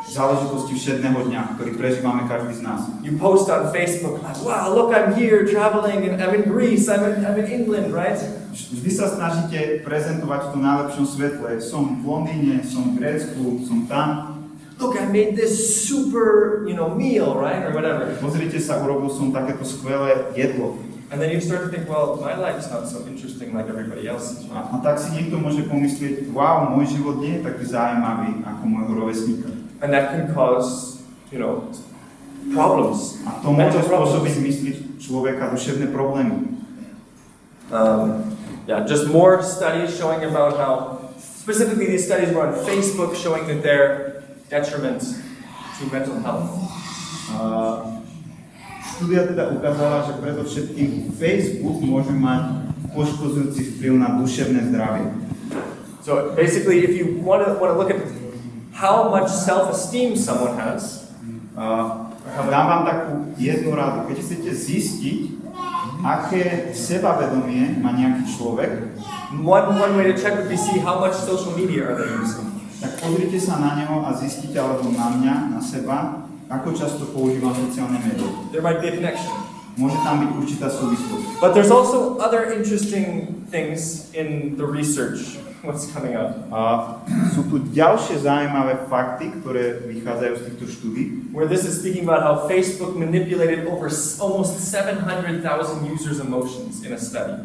záležitosti všedného dňa, ktorý prežívame každý z nás. You post on Facebook, like, wow, look, I'm here traveling, and I'm in Greece, I'm in England, right? Vždy sa snažíte prezentovať v tom najlepšom svetle. Som v Londýne, som v Grécku, som tam. Look, I made this super, meal, right? Or whatever. Pozrite sa, urobil som takéto skvelé jedlo. And then you start to think, well, my life's not so interesting like everybody else's. Right? A tak si niekto môže pomyslieť, wow, môj život nie je taký zaujímavý ako môjho rovesníka. And that can cause, problems. A to môže spôsobiť mysli človeka duševné problémy. Just more studies showing about how, specifically these studies were on Facebook showing that they're detriment to mental health. Štúdia teda ukázala, že predovšetkým Facebook môže mať poškodzujúci vplyv na duševné zdravie. So basically, if you want to look at how much self-esteem someone has, Dám vám takú jednu radu. Keď chcete zistiť, aké sebavedomie má nejaký človek, one way to check would be see how much social media are they using. tak pozrite sa na neho a zistite, alebo na mňa, na seba, ako často používam sociálne médiá. There might be a connection. Môže tam byť určitá súvislosť. But there's also other interesting things in the research, what's coming up. Sú tu ďalšie zaujímavé fakty, ktoré vychádzajú z týchto štúdí. Where this is speaking about how Facebook manipulated over almost 700,000 users' emotions in a study.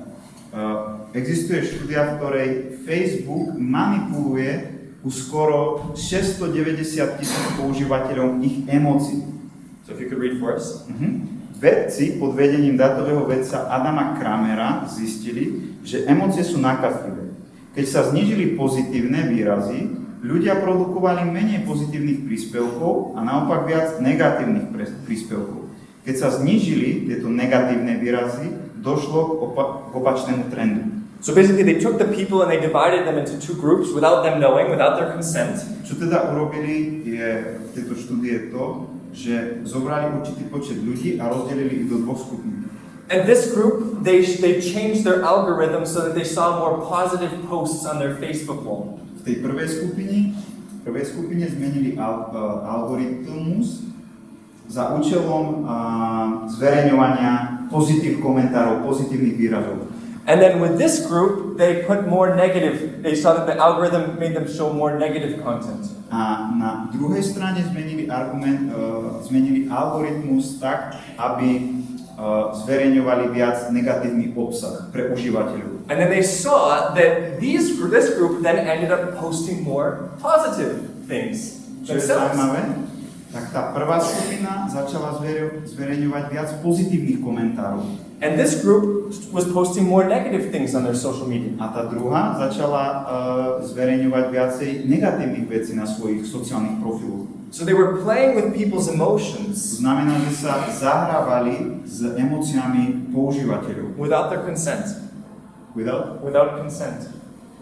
Existuje štúdia, v ktorej Facebook manipuluje u skoro 690,000 používateľov ich emócií. So if you could read for us. Vedci pod vedením dátového vedca Adama Kramera zistili, že emócie sú nákazlivé. Keď sa znížili pozitívne výrazy, ľudia produkovali menej pozitívnych príspevkov a naopak viac negatívnych príspevkov. Keď sa znížili tieto negatívne výrazy, došlo k opačnému trendu. So basically they took the people and they divided them into two groups without them knowing, without their consent. Čo teda urobili je v tejto štúdii to, že zobrali určitý počet ľudí a rozdelili ich do dvoch skupín. And this group, they changed their algorithm so that they saw more positive posts on their Facebook wall. V tej prvej skupine zmenili algoritmus za účelom zverejňovania pozitívnych komentárov, pozitívnych výrazov. And then with this group, they put more negative. They saw that the algorithm made them show more negative content. A na druhej strane zmenili algoritmus tak, aby zverejňovali viac negatívny obsah pre užívateľov. And then they saw that this group then ended up posting more positive things Čo je themselves. zaujímavé, tak tá prvá skupina začala zverejňovať viac pozitívnych komentárov. And this group was posting more negative things on their social media. A tá druhá začala zverejňovať viacej negatívnych vecí na svojich sociálnych profiloch. So they were playing with people's emotions To znamená, že sa zahrávali s emóciami používateľov. without their consent. Without consent.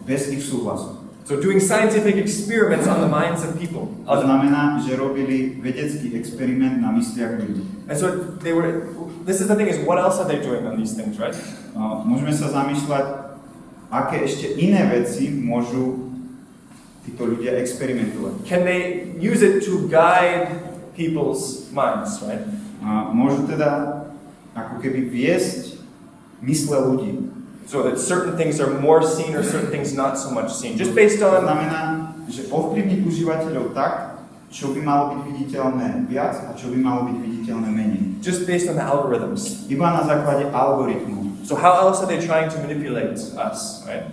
Bez ich súhlasu. So doing scientific experiments on the minds of people. To znamená, že robili vedecký experiment na mysliach ľudí. And so this is the thing, is what else are they doing on these things, right? Môžeme sa zamýšľať, aké ešte iné veci môžu títo ľudia experimentovať. Can they use it to guide people's minds, right? Môžu teda ako keby viesť mysle ľudí. So that certain things are more seen or certain things not so much seen. Just based To on... znamená, že ovplyvniť užívateľov tak, čo by malo byť viditeľné viac a čo by malo byť viditeľné menej. Just based on the algorithms. Iba na základe algoritmu. So how else are they trying to manipulate us, right?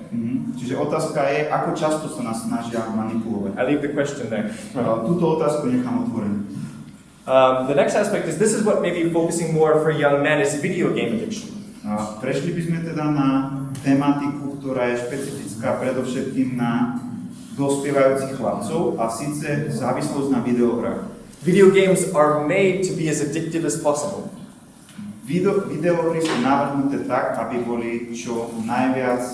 Čiže otázka je, ako často sa nás snažia manipulovať. I leave the question there. Túto otázku nechám otvorenú. The next aspect is, this is what maybe focusing more for young men is video game addiction. Prešli by sme teda na tematiku, ktorá je špecifická predovšetkým na dospievajúcich chlapcov, a síce závislosť na videohrách. Video games are made to be as addictive as possible. Videohry sú navrhnuté tak, aby boli čo najviac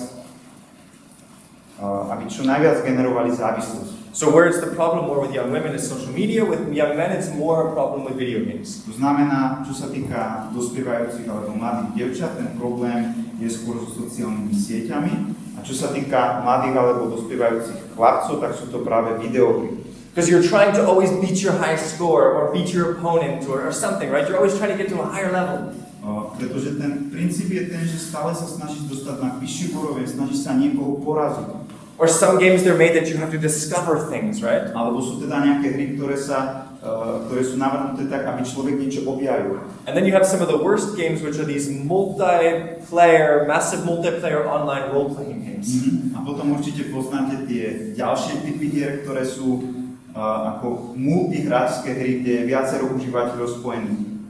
generovali závislosť. So where it's the problem more with young women is social media, with young men it's more a problem with video games. To znamená, čo sa týka dospievajúcich alebo mladých dievčat, ten problém je skôr so sociálnymi sieťami, a čo sa týka mladých alebo dospievajúcich chlapcov, tak sú to práve videohry. Because you're trying to always beat your high score or beat your opponent or something, right? You're always trying to get to a higher level. Pretože ten princíp je ten, že stále sa snažíš dostať na vyššiu úroveň, snažíš sa niekoho poraziť. Or some games they're made that you have to discover things, right? Alebo sú teda nejaké hry, ktoré sú navrhnuté tak, aby človek niečo objavil. And then you have some of the worst games, which are these massive multiplayer online role-playing games. A potom určite poznáte tie ďalšie typy hier, ktoré sú ako multihráčské hry, kde je viacero užívateľov spojených.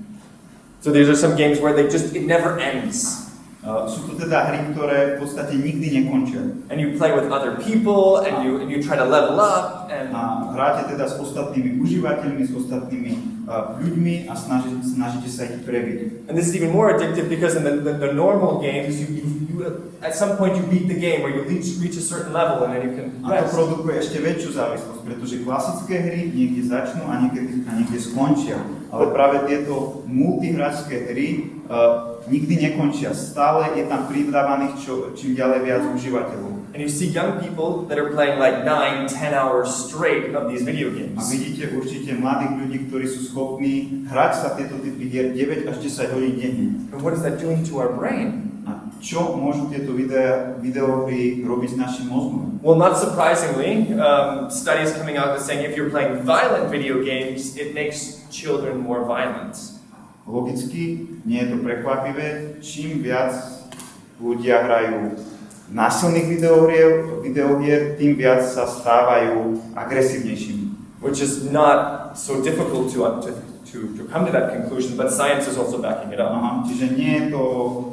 So these are some games where it never ends. Sú to teda hry, ktoré v podstate nikdy nekončia. And you play with other people, and you try to level up, and A hráte teda s ostatnými užívateľmi, s ostatnými ľuďmi a snažíte sa ich prebiť. this is even more addictive because in the normal games, you at some point you beat the game, or you reach a certain level, and then you can A to rest. produkuje ešte väčšiu závislosť, pretože klasické hry niekde začnú a niekde skončia. Ale práve tieto multihráčské hry nikdy nekončia. Stále je tam pridávaných čím ďalej viac užívateľov. And you see young people that are playing like 9-10 hours straight of these video A games. vidíte určite mladých ľudí, ktorí sú schopní hrať sa tieto typy hier 9 až 10 hodín denne. And what is that doing to our brain? A čo môžu tieto videohry robiť s našim mozgom? Well, not surprisingly, studies coming out that saying if you're playing violent video games, it makes children more violent. Logicky, nie je to prekvapivé, čím viac ľudia hrajú násilných videohier, tým viac sa stávajú agresívnejšími. Which is not so difficult to come to that conclusion, but science is also backing it up. Aha, čiže nie je to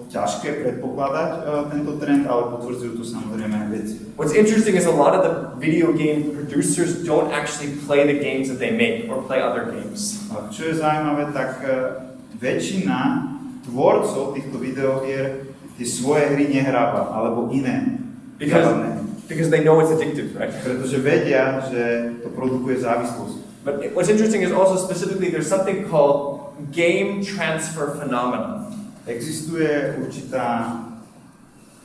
ťažké predpokladať tento trend, ale potvrdzujú to samozrejme aj veci. What's interesting is a lot of the video game producers don't actually play the games that they make or play other games. A čo je zaujímavé, tak väčšina tvorcov týchto videohier tie svoje hry nehráva, alebo iné. Because they know it's addictive, right? Pretože vedia, že to produkuje závislosť. But what's interesting is also specifically there's something called game transfer phenomenon. Existuje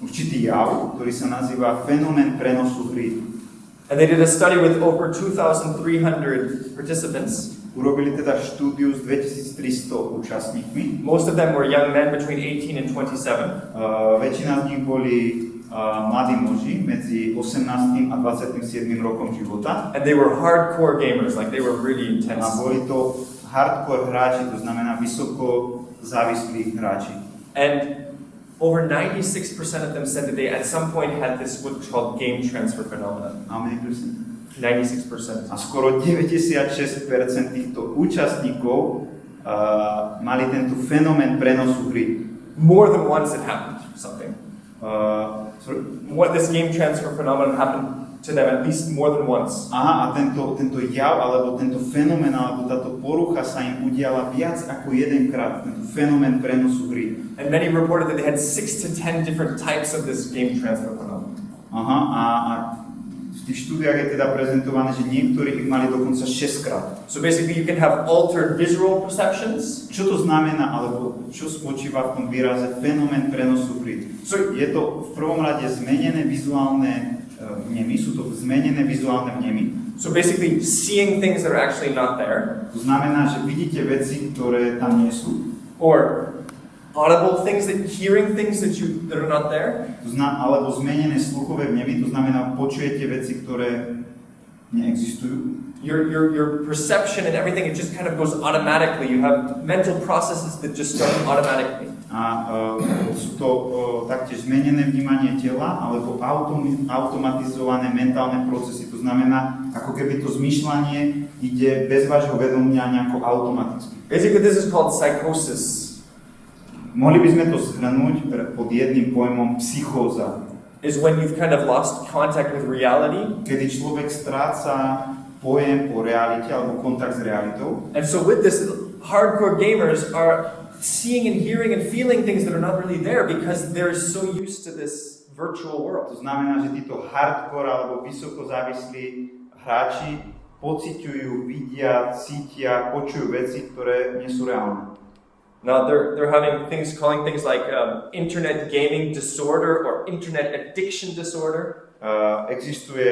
určitý jav, ktorý sa nazýva fenomén prenosu hry. And they did a study with over 2,300 participants. Urobili teda štúdiu s 2300 účastníkmi. Most of them were young men between 18 and 27. Väčšina z nich boli mladí muži medzi 18 a 27 rokom života. And they were hardcore gamers, like they were really intense. A boli to hardcore hráči, to znamená vysoko závislí hráči. And over 96% of them said that they at some point had this what's called game transfer phenomenon. How many percent? 96%. A skoro 96% týchto účastníkov mali tento fenomén prenosu hry. More than once it happened, something. Sorry? What this game transfer phenomenon happened to them at least more than once. Aha, a tento jav, alebo tento fenomén, alebo táto porucha sa im udiala viac ako jedenkrát, tento fenomén prenosu hry. And many reported that they had 6 to 10 different types of this game transfer phenomenon. Aha, a v tých štúdiách je teda prezentované, že niektorí ich mali dokonca 6 krát. So basically you can have altered visual perceptions. Čo to znamená, alebo čo spočíva v tom výraze fenomén prenosu hry? Je to v prvom rade zmenené vizuálne vnemy, sú to zmenené vizuálne vnemy. So basically seeing things that are actually not there. To znamená, že vidíte veci, ktoré tam nie sú. Or audible things, hearing things that are not there. Alebo zmenené sluchové vnemy, to znamená, počujete veci, ktoré neexistujú. Your perception and everything, it just kind of goes automatically. You have mental processes that just start automatically. A sú to taktiež zmenené vnímanie tela alebo automatizované mentálne procesy. To znamená, ako keby to zmýšľanie ide bez vášho vedomia nejako automaticky. Basically, this is called psychosis. Mohli by sme to zhrnúť pod jedným pojmom psychóza. Is when you've kind of lost contact with reality. Kedy človek stráca pojem o realite alebo kontakt s realitou. And so with this, hardcore gamers are seeing and hearing and feeling things that are not really there because they're so used to this virtual world. To znamená, že títo hardcore alebo vysoko závislí hráči pociťujú, vidia, cítia, počujú veci, ktoré nie sú reálne. Now they're calling things like internet gaming disorder or internet addiction disorder. Existuje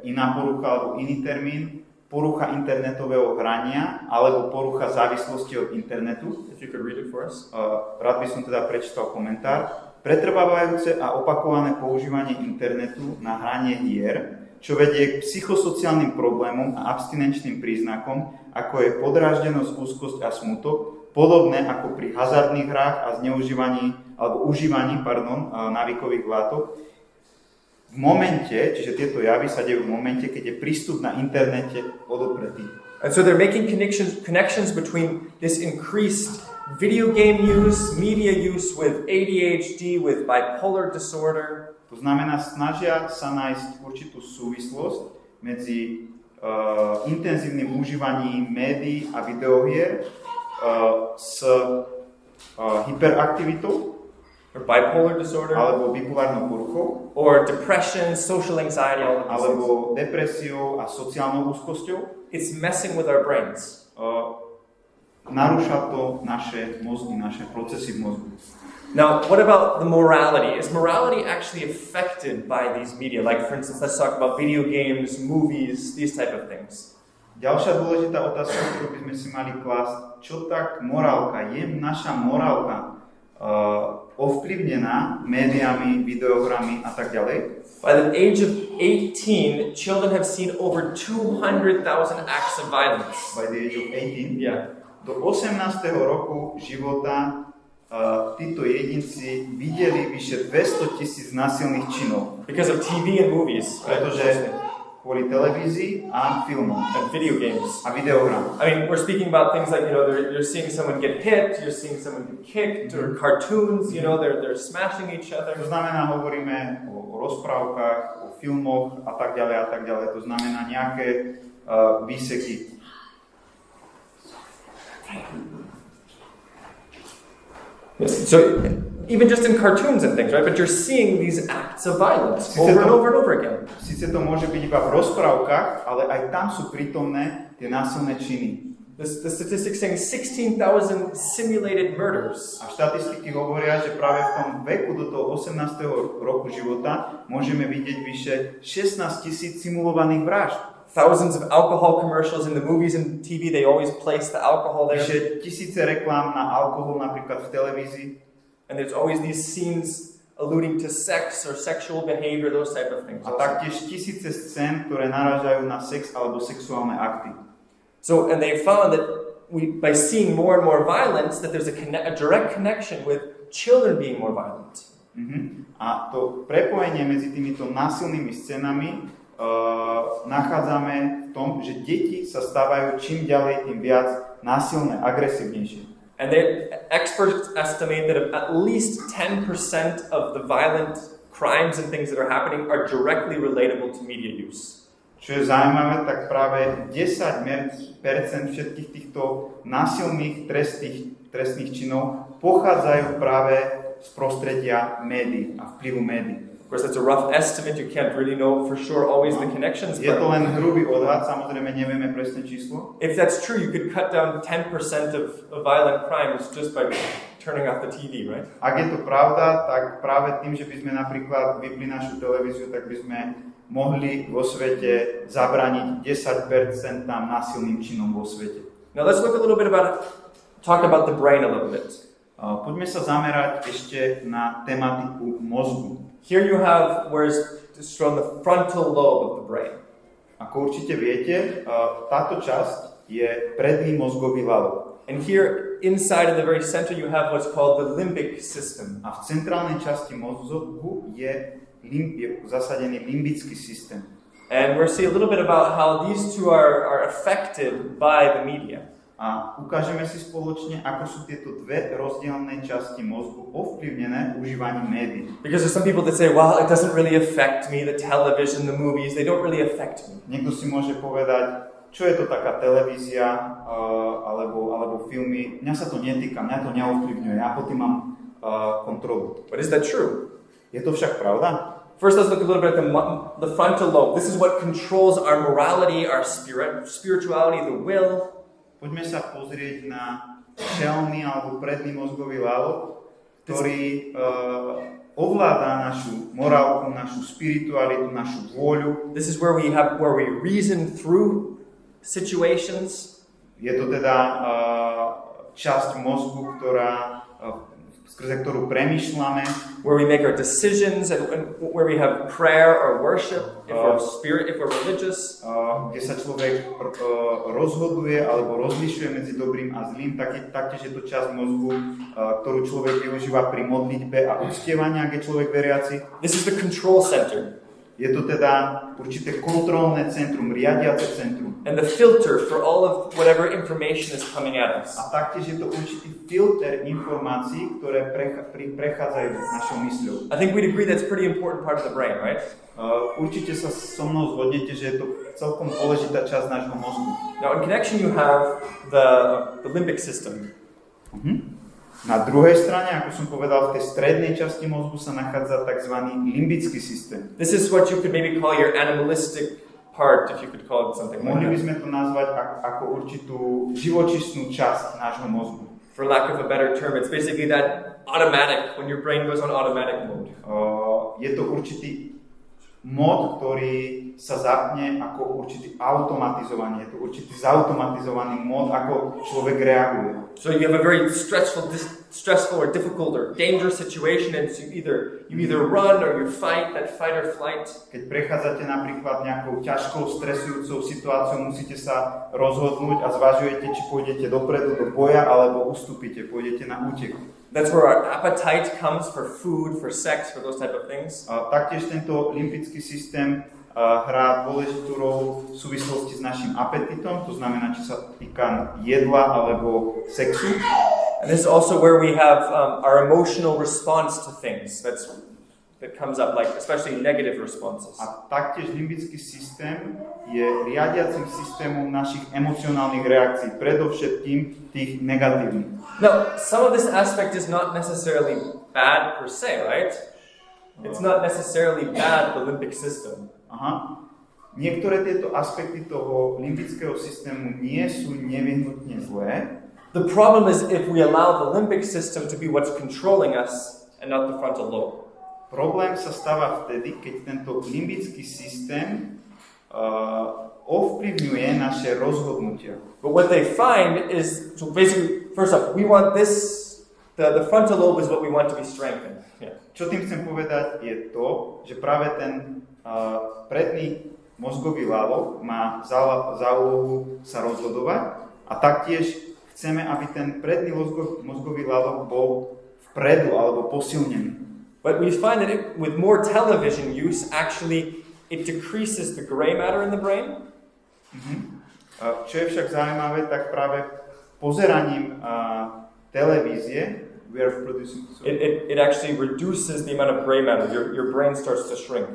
iná porucha alebo iný termín, porucha internetového hrania alebo porucha závislosti od internetu. If you could read it for us. Rád by som teda prečítal komentár. Pretrvávajúce a opakované používanie internetu na hranie hier, čo vedie k psychosociálnym problémom a abstinenčným príznakom, ako je podráždenosť, úzkosť a smutok, podobné ako pri hazardných hrách a užívaní návykových látok. V momente, čiže tieto javy sa dejú v momente, keď je prístup na internete odopretý. And so they're making connections between this increased video game use, media use with ADHD, with bipolar disorder. To znamená, snažia sa nájsť určitú súvislosť medzi intenzívnym užívaním médií a videohier s hyperaktivitou, or bipolar disorder, alebo bipolárnou poruchou, or depression, social anxiety, all of these things. alebo depresiou a sociálnou úzkosťou. It's messing with our brains. Narúša to naše mozgy, naše procesy v mozgu. Now, what about the morality? Is morality actually affected by these media? Like, for instance, let's talk about video games, movies, these type of things. Ďalšia dôležitá otázka, ktorú by sme si mali klásť, čo tak morálka? Je naša morálka ovplyvnená médiami, videohrami a tak ďalej? By the age of 18, children have seen over 200,000 acts of violence. By the age of 18? Yeah. Do 18. roku života títo jedinci videli vyše 200,000 násilných činov. Because of TV and movies. Pretože kvôli televízii a filmom. And video games. A videohrám. I mean, we're speaking about things like, you're seeing someone get hit, you're seeing someone get kicked, or cartoons, they're smashing each other. To znamená, hovoríme o rozprávkach, o filmoch a tak ďalej a tak ďalej. To znamená nejaké výseky. So, even just in cartoons and things, right? But you're seeing these acts of violence over and over and over again. Sice to môže byť iba v rozprávkach, ale aj tam sú prítomné tie násilné činy. The statistics saying 16,000 simulated murders. A štatistiky hovoria, že práve v tom veku do toho 18. roku života môžeme vidieť vyše 16,000 simulovaných vražd. Thousands of alcohol commercials in the movies and TV, they always place the alcohol there. Vyše tisíce reklám na alkohol napríklad v televízii. And there's always these scenes alluding to sex or sexual behavior, those type of things. A taktiež tisíce scén, ktoré narážajú na sex alebo sexuálne akty. So, and they found that by seeing more and more violence, that there's a direct connection with children being more violent. A to prepojenie medzi týmito násilnými scénami nachádzame v tom, že deti sa stávajú čím ďalej tým viac násilné, agresívnejšie. And experts estimate that at least 10% of the violent crimes and things that are happening are directly relatable to media use. Čo je zaujímavé, tak práve 10% všetkých týchto násilných trestných činov pochádzajú práve z prostredia médií a vplyvu médií. Of course, that's a rough estimate. You can't really know for sure always the connections. Je to len hrubý odhad, samozrejme nevieme presné číslo. If that's true, you could cut down 10% of violent crimes just by turning off the TV, right? Ak je to pravda, tak práve tým, že by sme napríklad vypli našu televíziu, tak by sme mohli vo svete zabrániť 10% násilným činom vo svete. Now let's look a little bit talk about the brain a little bit. Poďme sa zamerať ešte na tematiku mozgu. Here you have where it's shown the frontal lobe of the brain. Ako určite viete, táto časť je predný mozgový lalok. And here inside in the very center you have what's called the limbic system. A v centrálnej časti mozgu je zasadený limbický systém. And we'll see a little bit about how these two are affected by the media. A ukážeme si spoločne, ako sú tieto dve rozdielne časti mozgu ovplyvnené užívaním médií. Because there's some people that say, well, it doesn't really affect me, the television, the movies, they don't really affect me. Niekto si môže povedať, čo je to taká televízia alebo filmy, mňa sa to netýka, mňa to neovplyvňuje, ja po tým mám kontrolu. But is that true? Je to však pravda? First, let's look a little bit at the frontal lobe. This is what controls our morality, our spirituality, the will. Poďme sa pozrieť na čelný alebo predný mozgový lalok, ktorý ovláda našu morálku, našu spiritualitu, našu vôľu. This is where we reason through situations. Je to teda časť mozgu, skrze ktorú premýšľame. Where we make our decisions and where we have prayer or worship, if we're religious. Kde sa človek rozhoduje alebo rozlišuje medzi dobrým a zlým, taktiež je to časť mozgu, ktorú človek využíva pri modlitbe a uctievaní, ak je človek veriaci. This is the control center. Je to teda určité kontrolné centrum, riadiace centrum. And the filter for all of whatever information is coming at us. A taktiež je to určitý filter informácií, ktoré prechádzajú našou mysľou. I think we'd agree that's a pretty important part of the brain, right? Určite sa so mnou zhodnete, že je to celkom dôležitá časť nášho mozgu. Now, in connection, you have the limbic system. Na druhej strane, ako som povedal, v tej strednej časti mozgu sa nachádza tzv. Limbický systém. This is what you could maybe call your animalistic part, if you could call it something like Mohli by that. sme to nazvať ako určitú živočíšnu časť nášho mozgu. For lack of a better term, it's basically that automatic, when your brain goes on automatic mode. Je to určitý mód, ktorý sa zapne ako určitý automatizovaný. Je to určitý zautomatizovaný mód, ako človek reaguje. So you have a very stressful or difficult or dangerous situation, and so you either run or you fight, that fight or flight. Keď prechádzate napríklad nejakou ťažkou, stresujúcou situáciou, musíte sa rozhodnúť a zvažujete, či pôjdete dopredu do boja, alebo ustúpite, pôjdete na útek. That's where our appetite comes for food, for sex, for those type of things. Taktiež tento limbický systém hrá dôležitú rolu v súvislosti s našim apetitom, to znamená, či sa týka jedla alebo sexu. And this is also where we have our emotional response to things. That comes up, like especially negative responses. A taktiež limbický systém je riadiacim systémom našich emocionálnych reakcií, predovšetkým tých negatívnych. Now, some of this aspect is not necessarily bad per se, right? It's not necessarily bad, the limbic system. Niektoré tieto aspekty toho limbického systému nie sú nevyhnutne zlé. The problem is if we allow the limbic system to be what's controlling us and not the frontal lobe. Problém sa stáva vtedy, keď tento limbický systém ovplyvňuje naše rozhodnutia. But what they find is, so basically, first off, we want this, the frontal lobe is what we want to be strengthened. Yeah. Čo tým chcem povedať je to, že práve ten predný mozgový lalok má za úlohu sa rozhodovať a taktiež chceme, aby ten predný mozgový lalok bol vpredu alebo posilnený. But we find that with more television use, actually, it decreases the gray matter in the brain. Čo je však zaujímavé, tak práve pozeraním televízie, it actually reduces the amount of gray matter. Your brain starts to shrink.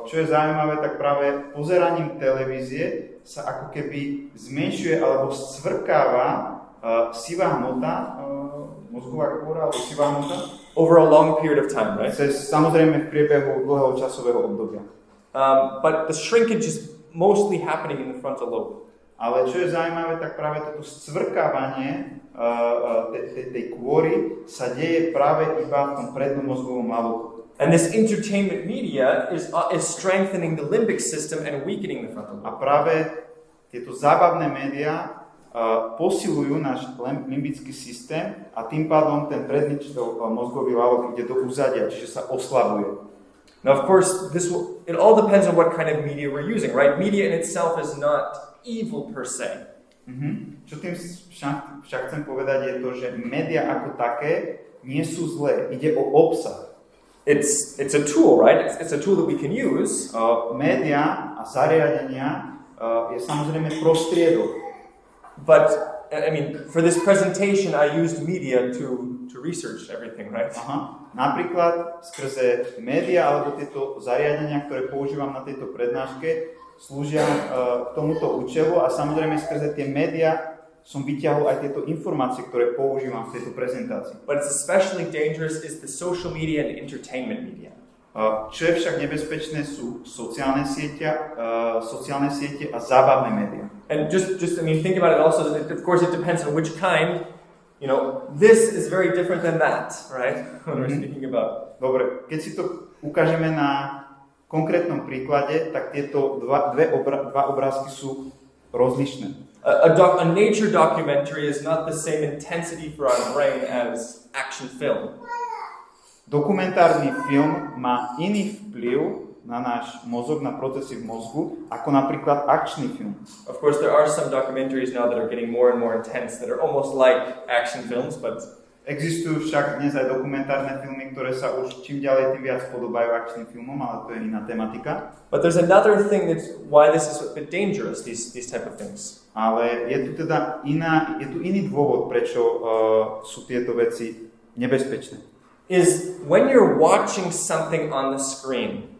Čo je zaujímavé, tak práve pozeraním televízie sa ako keby zmenšuje alebo scvrkáva sivá hmota, mozgová kôra alebo sivá hmota. Over a long period of time, right? Samozrejme v priebehu dlhého časového obdobia. But the shrinkage is mostly happening in the frontal lobe. Ale čo je zaujímavé, tak práve toto scvrkávanie tej kôry sa deje práve iba v tom prednom mozgovom laloku. And this entertainment media is strengthening the limbic system and weakening the frontal lobe. A práve tieto zábavné médiá posilujú náš limbický systém a tým pádom ten predný mozgový lalok ide do úzadia, čiže sa oslabuje. Now, of course, it all depends on what kind of media we're using, right? Media in itself is not evil per se. Čo tým však chcem povedať je to, že médiá ako také nie sú zlé, ide o obsah. It's a tool, right? It's a tool that we can use. Médiá a zariadenia je samozrejme prostriedok. But, I mean, for this presentation, I used media to research everything, right? Napríklad skrze médiá alebo tieto zariadenia, ktoré používam na tejto prednáške, slúžia k tomuto účelu a samozrejme skrze tie médiá som vyťahol aj tieto informácie, ktoré používam v tejto prezentácii. But it's especially dangerous is the social media and entertainment media. Čo je však nebezpečné sú sociálne siete a zábavné médiá. And just I mean, think about it also, that of course it depends on which kind. You know, this is very different than that, right? When we're speaking about. Dobre, keď si to ukážeme na konkrétnom príklade, tak tieto dva obrázky sú rozlišné. A nature documentary is not the same intensity for our brain as action film. Dokumentárny film má iný vplyv na náš mozog, na procesy v mozgu, ako napríklad akčný film. Of course, there are some documentaries now that are getting more and more intense, that are almost like action films, but Existujú však dnes aj dokumentárne filmy, ktoré sa už čím ďalej tým viac podobajú akčným filmom, ale to je iná tematika. But there's another thing that's why this is a bit dangerous, these type of things. Ale je tu teda iný dôvod, prečo sú tieto veci nebezpečné. Is when you're watching something on the screen,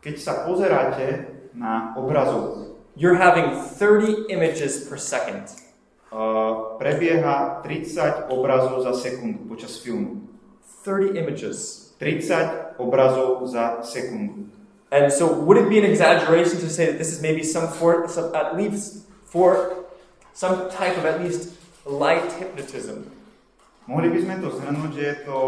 keď sa pozeráte na obrazovku, you're having 30 images per second. Prebieha 30 obrazov za sekundu počas filmu. 30 images. 30 obrazov za sekundu. And so would it be an exaggeration to say that this is maybe some type of at least light hypnotism? Mohli by sme to zhrnúť, že je to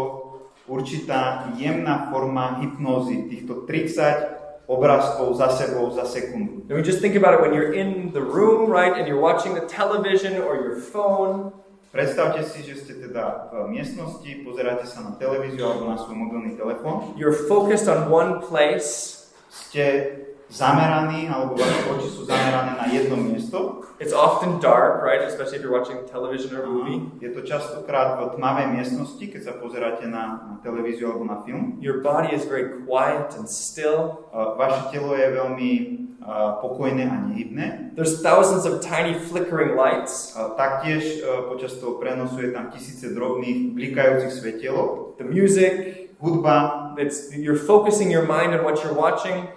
určitá jemná forma hypnózy, týchto 30 obrázkov za sebou za sekundu. Now we just think about it when you're in the room, right, and you're watching the television or your phone. Predstavte si, že ste teda v miestnosti, pozeráte sa na televíziu alebo na svoj mobilný telefón. You're focused on one place. Ste zameraní, alebo vaše oči sú zamerané na jedno miesto. It's often dark, right, especially if you're watching television or a movie. Je to častokrát v tmavej miestnosti, keď sa pozeráte na televíziu alebo na film. Your body is very quiet and still. Vaše telo je veľmi pokojné a nehybné. There's thousands of tiny flickering lights. Taktiež počas toho prenosu je tam tisíce drobných blikajúcich svetielok. The music, hudba. You're focusing your mind on what you're watching.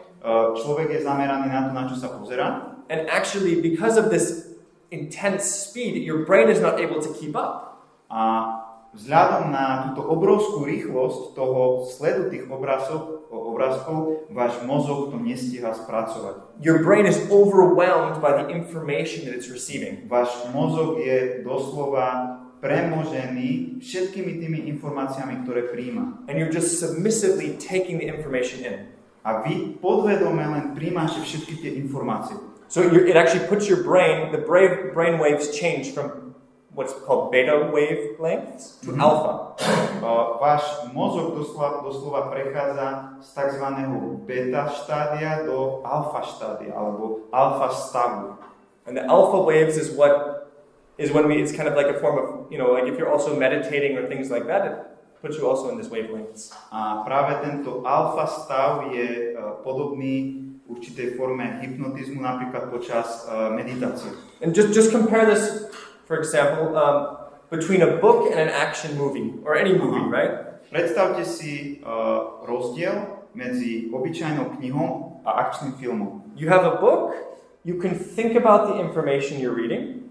Človek je zameraný na to, na čo sa pozerá. And actually, because of this intense speed, your brain is not able to keep up. A vzhľadom na túto obrovskú rýchlosť toho sledu tých obrázkov, váš mozog to nestíha spracovať. Your brain is overwhelmed by the information that it's receiving. Váš mozog je doslova premožený všetkými tými informáciami, ktoré prijíma. And you're just submissively taking the information in. A vy podvedome len prijímate všetky tie informácie. So it actually puts your brain, the brain waves change from what's called beta wave lengths to alpha. Váš mozog doslova prechádza z tzv. Beta štádia do alfa štádia, alebo alfa stavu. And the alpha waves is it's kind of like a form of, like if you're also meditating or things like that, it puts you also in this wavelengths. A práve tento alfa stav je podobný určitej forme hypnotizmu, napríklad počas meditácie. And just compare this, for example, between a book and an action movie, or any movie, right? Predstavte si rozdiel medzi obyčajnou knihou a akčným filmom. You have a book, you can think about the information you're reading.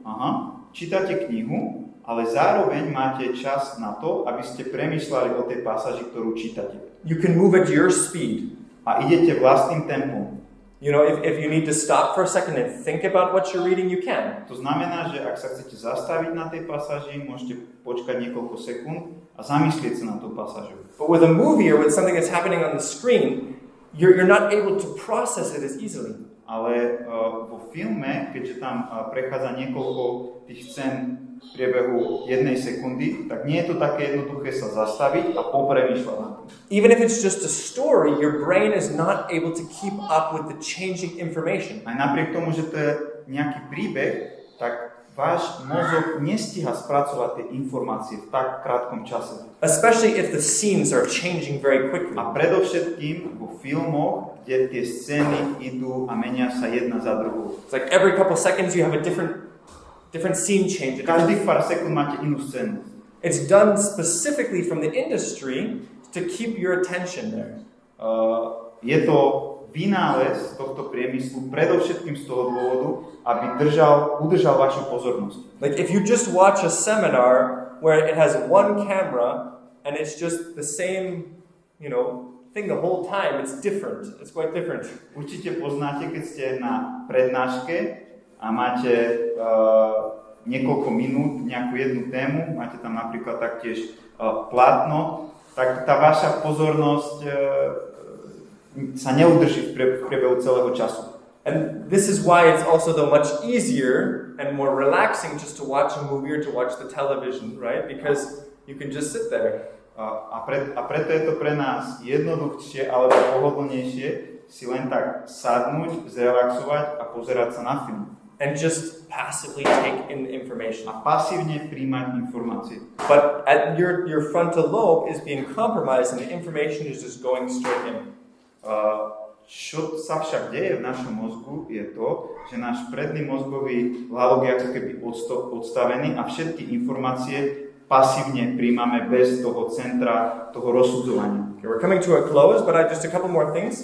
Čítate knihu, ale zároveň máte čas na to, aby ste premýšľali o tej pasáži, ktorú čítate. You can move at your speed. A idete vlastným tempom. If you need to stop for a second and think about what you're reading, you can. To znamená, že ak sa chcete zastaviť na tej pasáži, môžete počkať niekoľko sekúnd a zamyslieť sa na tú pasážu. But with a movie or with something that's happening on the screen, you're not able to process it as easily. Ale vo filme, keďže tam prechádza niekoľko tých scén v priebehu jednej sekundy, tak nie je to také jednoduché sa zastaviť a popremýšľať na to. Even if it's just a story, your brain is not able to keep up with the changing information. Aj napriek tomu, že to je nejaký príbeh, tak váš mozog nestíha spracovať tie informácie v tak krátkom čase. Especially if the scenes are changing very quickly. A predovšetkým vo filmoch, kde tie scény idú a menia sa jedna za druhou. It's like every couple seconds you have a different scene change. Každých pár sekúnd máte inú scénu. It's done specifically from the industry to keep your attention there. Je to vynález tohto priemyslu predovšetkým z toho dôvodu, aby udržal vašu pozornosť. Like if you just watch a seminar where it has one camera and it's just the same, thing the whole time, it's different. It's quite different. Určite poznáte, keď ste na prednáške a máte niekoľko minút nejakú jednu tému, máte tam napríklad taktiež plátno, tak tá vaša pozornosť sa neudrží v priebehu celého času. And this is why it's also though much easier and more relaxing just to watch a movie or to watch the television, right? Because you can just sit there. A preto je to pre nás jednoduchšie alebo pohodlnejšie si len tak sadnúť, zrelaxovať a pozerať sa na film. and just passively take in information. A pasívne príjmať informácie. But your frontal lobe is being compromised and the information is just going straight in. Čo sa však deje v našom mozgu je to, že náš predný mozgový hlavok je ako keby odstavený a všetky informácie pasívne príjmame bez toho centra, toho rozsudzovania. Okay, we're coming to a close, but just a couple more things.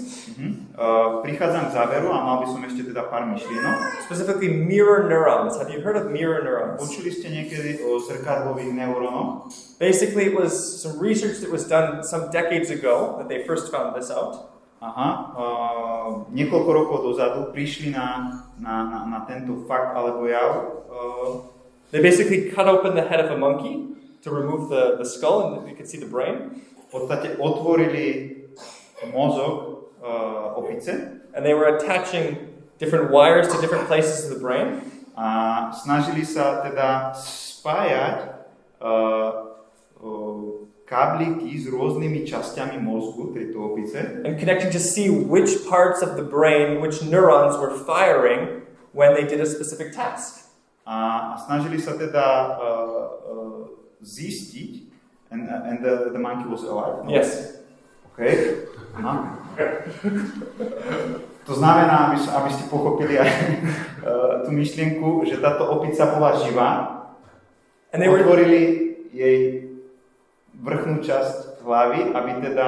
Prichádzam k záveru a mal by som ešte teda pár myšlienok. Specifically mirror neurons. Have you heard of mirror neurons? Počuli ste niekedy o zrkadlových neurónoch? Basically, it was some research that was done some decades ago that they first found this out. Niekoľko rokov dozadu prišli na tento fakt alebo jav. They basically cut open the head of a monkey to remove the skull and you can see the brain. V podstate otvorili mozog opice. And they were attaching different wires to different places of the brain. A snažili sa teda spájať kábliky s rôznymi časťami mozgu tejto opice. And connecting to see which parts of the brain, which neurons were firing when they did a specific task. A snažili sa teda zistiť, and the monkey was alive? No? Yes. Okay. To znamená, aby ste pochopili aj tú myšlienku, že táto opica bola živá. Otvorili jej vrchnú časť hlavy, aby teda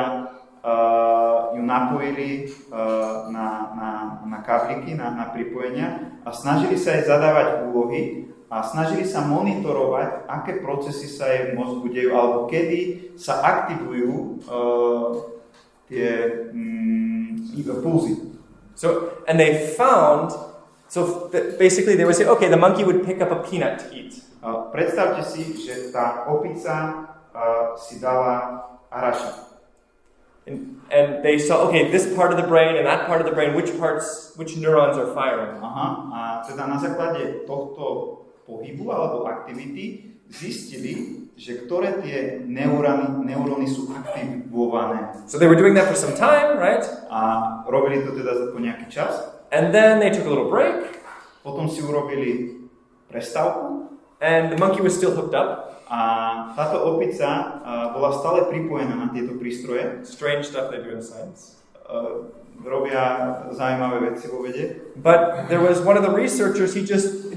ju napojili na kábliky, na pripojenia a snažili sa jej zadávať úlohy a snažili sa monitorovať, aké procesy sa jej v mozgu dejú alebo kedy sa aktivujú tie pulzy. And they found, basically they would say, okay, the monkey would pick up a peanut to eat. Predstavte si, že tá opica si dala araša. And they saw, okay, this part of the brain and that part of the brain, which neurons are firing. A teda na základe tohto pohybu alebo aktivity zistili, že ktoré tie neuróny sú aktivované. So they were doing that for some time, right? A robili to teda po nejaký čas. And then they took a little break. Potom si urobili prestávku. And the monkey was still hooked up. A táto opica bola stále pripojená na tieto prístroje. Strange stuff they do in science. Robia zaujímavé veci vo vede. But there was one of the researchers,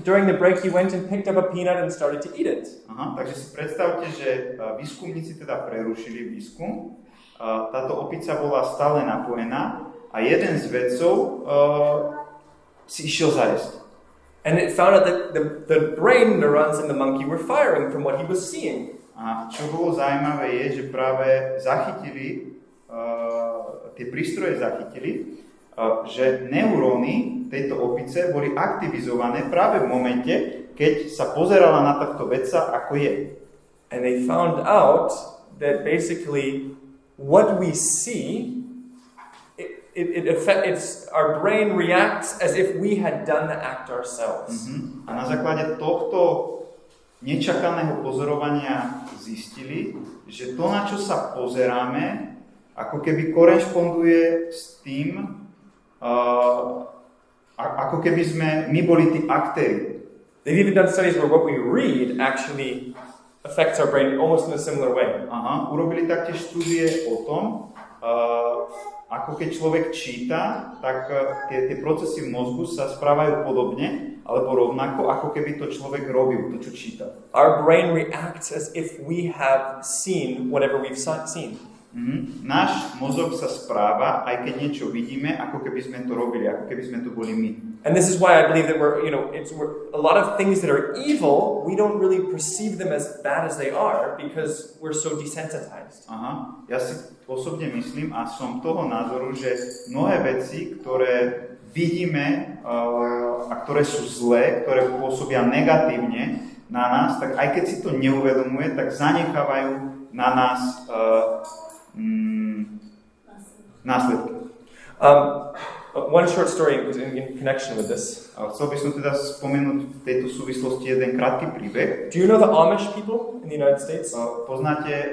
during the break, he went and picked up a peanut and started to eat it. Takže si predstavte, že výskumníci teda prerušili výskum. Táto opica bola stále napojená a jeden z vedcov si išiel zajesť. And it found out that the brain neurons in the monkey were firing from what he was seeing. A čo bolo zaujímavé je, že práve zachytili, tie prístroje zachytili, že neuróny tejto opice boli aktivizované práve v momente, keď sa pozerala na takto vedca, ako je. And they found out that basically what we see, our brain reacts as if we had done the act ourselves. A na základe tohto nečakaného pozorovania zistili, že to, na čo sa pozeráme, ako keby korešponduje s tým, ako keby sme my boli tí aktéri. They've even done studies where what we read actually affects our brain almost in a similar way. Urobili taktiež štúdie o tom, ako keď človek číta, tak tie procesy v mozgu sa správajú podobne, alebo rovnako, ako keby to človek robil, to, čo číta. Our brain reacts as if we have seen whatever we've seen. Náš mozog sa správa, aj keď niečo vidíme, ako keby sme to robili, ako keby sme to boli my. And this is why I believe that we're a lot of things that are evil, we don't really perceive them as bad as they are because we're so desensitized. Ja si osobne myslím a som toho názoru, že mnohé veci, ktoré vidíme a ktoré sú zlé, ktoré pôsobia negatívne na nás, tak aj keď si to neuvedomuje, tak zanechávajú na nás následky. One short story in connection with this. Chcel by som teda spomenúť v tejto súvislosti jeden krátky príbeh. Do you know the Amish people in the United States? Poznáte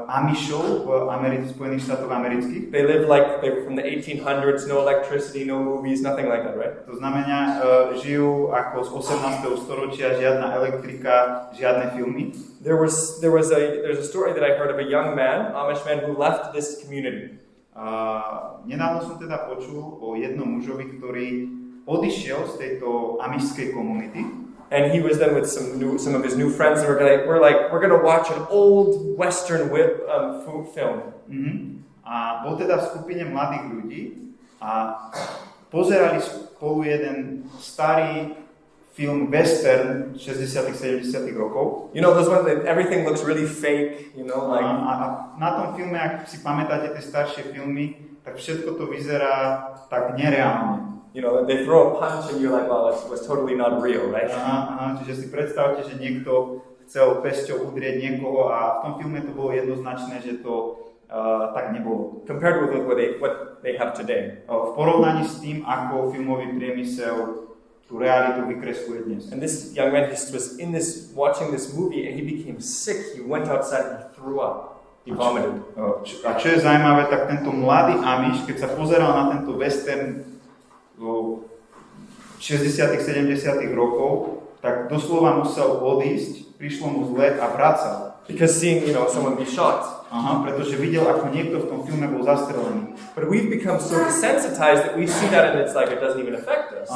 Amishov v Spojených štátoch amerických? They live they were from the 1800s, no electricity, no movies, nothing like that, right? To znamená, žijú ako z 18. storočia, žiadna elektrika, žiadne filmy. There's a story that I heard of a young man, Amish man, who left this community. Nedávno som teda počul o jednom mužovi, ktorý odišiel z tejto amišskej komunity. And he was then with some of his new friends, and we're gonna watch an old Western film. A bol teda v skupine mladých ľudí a pozerali spolu jeden starý film western 60. 70. rokov. You know, those ones that everything looks really fake, you know, like. A na tom filme, ak si pamätáte tie staršie filmy, tak všetko to vyzerá tak nereálne. You know, they throw a punch and you're like, well, it was totally not real, right? Čiže si predstavte, že niekto chcel pesťou udrieť niekoho a v tom filme to bolo jednoznačné, že to tak nebolo. Compared with what they have today. V porovnaní s tým, ako filmový priemysel tú realitu vykresluje dnes. And this young man was watching this movie and he became sick. He went outside and he threw up. He vomited. A čo je zaujímavé, tak tento mladý Amiš, keď sa pozeral na tento western 60. 70. rokov, tak doslova musel odísť, prišlo mu zle a vracal. Because seeing, you know, someone be shot. Pretože videl, ako niekto v tom filme bol zastrelený. But we've become so desensitized that we see that and it's like it doesn't even affect us.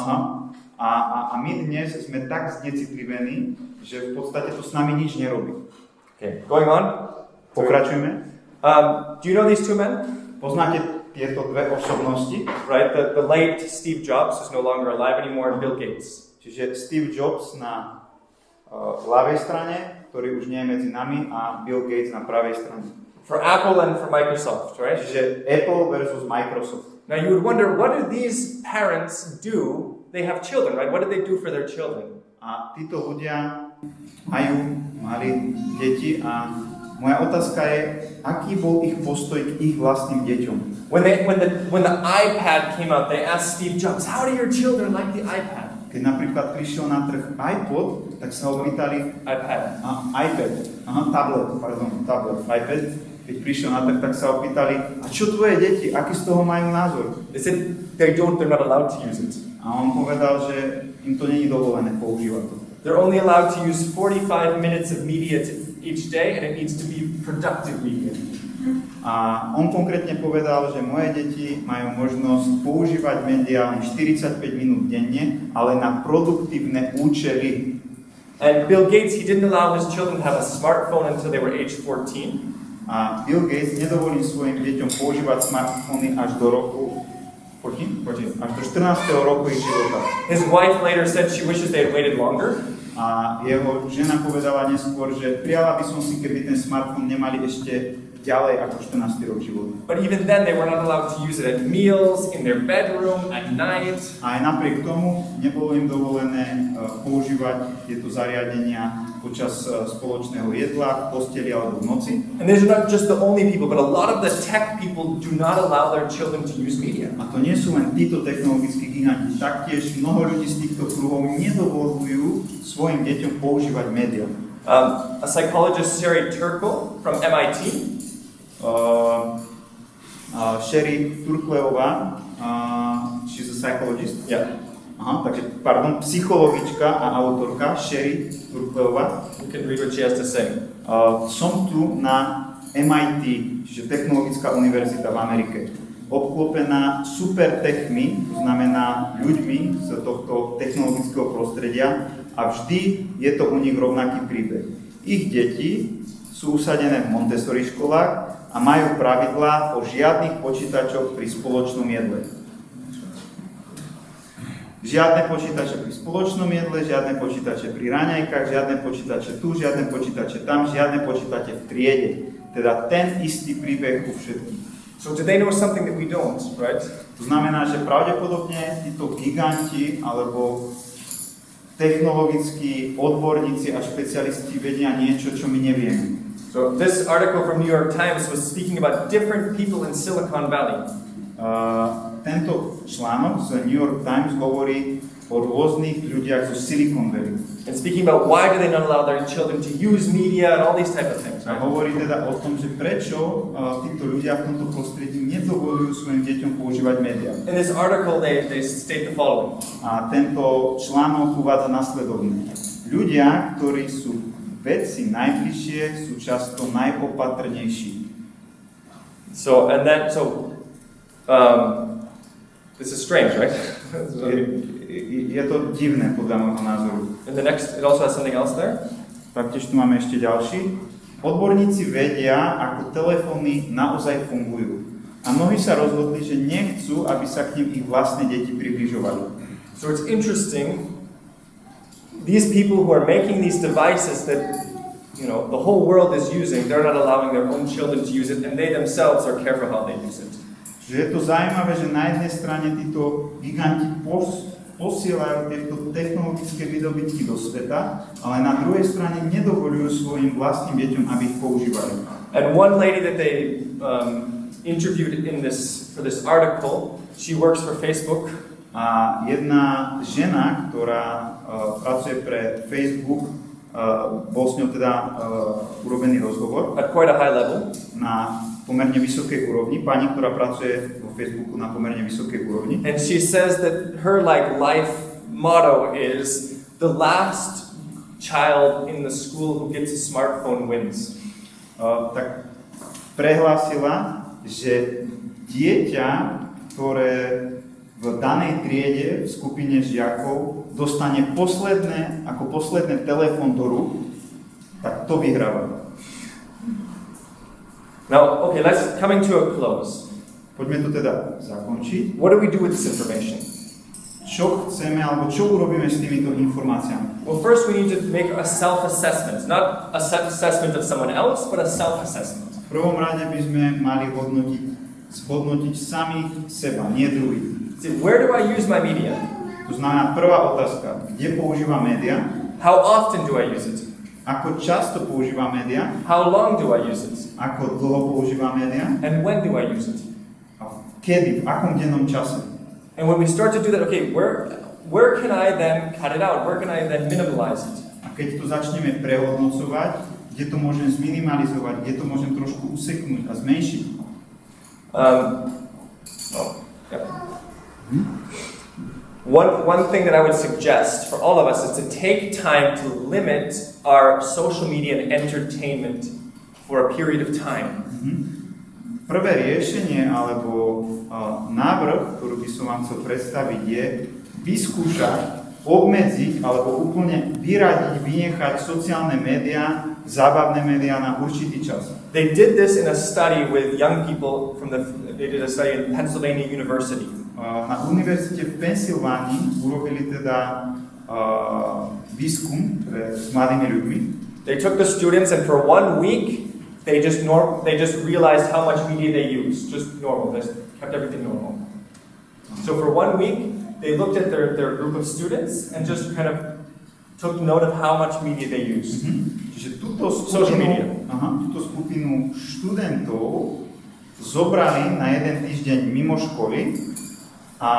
A my dnes sme tak znecitlivení, že v podstate to s nami nič nerobí. Okay, going on. Pokračujeme. Do you know these two men? Poznáte tieto dve osobnosti? Right, the late Steve Jobs, who's no longer alive anymore, and Bill Gates. Čiže Steve Jobs na ľavej strane, ktorý už nie je medzi nami, a Bill Gates na pravej strane. For Apple and for Microsoft, right? Čiže Apple versus Microsoft. Now you would wonder, what do these parents do? They have children, right? What did they do for their children? A títo ľudia mali deti a moja otázka je, aký bol ich postoj k ich vlastným deťom? When the iPad came out, they asked Steve Jobs, how do your children like the iPad? Keď napríklad prišiel na trh iPod, tak sa ho pýtali iPad. Keď prišiel na trh, tak sa ho pýtali, a čo tvoje deti, aký z toho majú názor? They said they're not allowed to use it. A on povedal, že im to nie je dovolené používať to. They're only allowed to use 45 minutes of media each day, and it needs to be productive media. A on konkrétne povedal, že moje deti majú možnosť používať médiá len 45 minút denne, ale na produktívne účely. And Bill Gates, he didn't allow his children to have a smartphone until they were age 14. A Bill Gates nedovolí svojim deťom používať smartfóny až do roku 14? Až do 14. roku ich života. His wife later said she wishes they had waited longer. A jeho žena povedala neskôr, že prijala by som si, keby ten smartfón nemali ešte ďalej ako 14. rok života. But even then they were not allowed to use it at meals, in their bedroom, at night. A aj napriek tomu nebolo im dovolené používať tieto zariadenia počas spoločného jedla, v posteli alebo v noci. And these are not just the only people, but a lot of the tech people do not allow their children to use media. A to nie sú len títo technologickí giganti, taktiež mnoho ľudí z týchto kruhov nedovolujú svojim deťom používať médiá. A psychologist, Sherry Turkle from MIT. Sherry Turkleová, she's a psychologist. Yeah. Psychologička a autorka Sherry Turkleová. You can read what she has to say. Som tu na MIT, čiže Technologická univerzita v Amerike, obklopená super techmi, to znamená ľuďmi z tohto technologického prostredia, a vždy je to u nich rovnaký príbeh. Ich deti sú usadené v Montessori školách a majú pravidlá o žiadnych počítačoch pri spoločnom jedle. Žiadne počítače pri spoločnom jedle, žiadne počítače pri raňajkách, žiadne počítače tu, žiadne počítače tam, žiadne počítače v triede. Teda ten istý príbeh u všetkých. So do they know something that we don't, right? To znamená, že pravdepodobne títo giganti alebo technologickí odborníci a špecialisti vedia niečo, čo my nevieme. So this article from New York Times was speaking about different people in Silicon Valley. tento článok z New York Times hovorí o rôznych ľuďach zo Silicon Valley. And speaking about why do they not allow their children to use media and all these type of things. A hovorí teda o tom, že prečo títo ľudia v tomto prostredí nedovolujú svojim deťom používať médiá. In this article they state the following. A tento článok uvádza nasledovne. Ľudia, ktorí sú vedci najbližšie, sú často najopatrnejší. This is strange, right? Je to divné podľa môjho názoru. And the next, it also has something else there. Taktiež tu máme ešte ďalší. Odborníci vedia, ako telefóny naozaj fungujú. A mnohí sa rozhodli, že nechcú, aby sa k nim ich vlastné deti približovali. So it's interesting. These people who are making these devices that, the whole world is using, they're not allowing their own children to use it, and they themselves are careful how they use it. Že je to zaujímavé, že na jednej strane títo giganti posielajú tieto technologické výdobytky do sveta, ale na druhej strane nedovolujú svojim vlastným deťom, aby ich používali. And one lady that they interviewed for this article, she works for Facebook. A jedna žena, ktorá pracuje pre Facebook, bol s ňou teda urobený rozhovor. At quite a high level. Na pomerne vysokej úrovni, pani, ktorá pracuje vo Facebooku na pomerne vysokej úrovni. And she says that her life motto is the last child in the school who gets a smartphone wins. Tak prehlásila, že dieťa, ktoré v danej triede, v skupine žiakov, dostane posledné telefón do rúk, tak to vyhráva. Now, okay, coming to a close. Poďme to teda zakončiť. What do we do with this information? Čo chceme, alebo čo urobíme s týmito informáciami? Well, first we need to make a self-assessment. Not a self-assessment of someone else, but a self-assessment. V prvom rade by sme mali zhodnotiť samých seba, nie druhých. See, where do I use my media? To znamená prvá otázka, kde používam médiá? How often do I use it? Ako často používam médiá? How long do I use it? Ako dlho používam médiá? And when do I use it? A kedy, v akom dennom čase? And when we start to do that, okay, where can I then cut it out? Where can I then minimalize it? A keď to začneme prehodnocovať, kde to môžem zminimalizovať, kde to môžem trošku useknúť a zmenšiť? One thing that I would suggest for all of us is to take time to limit our social media and entertainment for a period of time. Prvé riešenie alebo návrh, ktorý by som vám chcel predstaviť, je vyskúšať, obmedziť alebo úplne vyradiť, vynechať sociálne médiá, zábavné médiá na určitý čas. They did this in a study with young people they did a study in Pennsylvania University. Na univerzite v Pensylvánii urobili teda výskum s mladými ľuďmi. They took the students and for 1 week they just realized how much media they use, just normal, they kept everything normal. So for 1 week they looked at their group of students and just kind of took note of how much media they use. Čiže túto skupinu študentov zobrali na jeden týždeň mimo školy a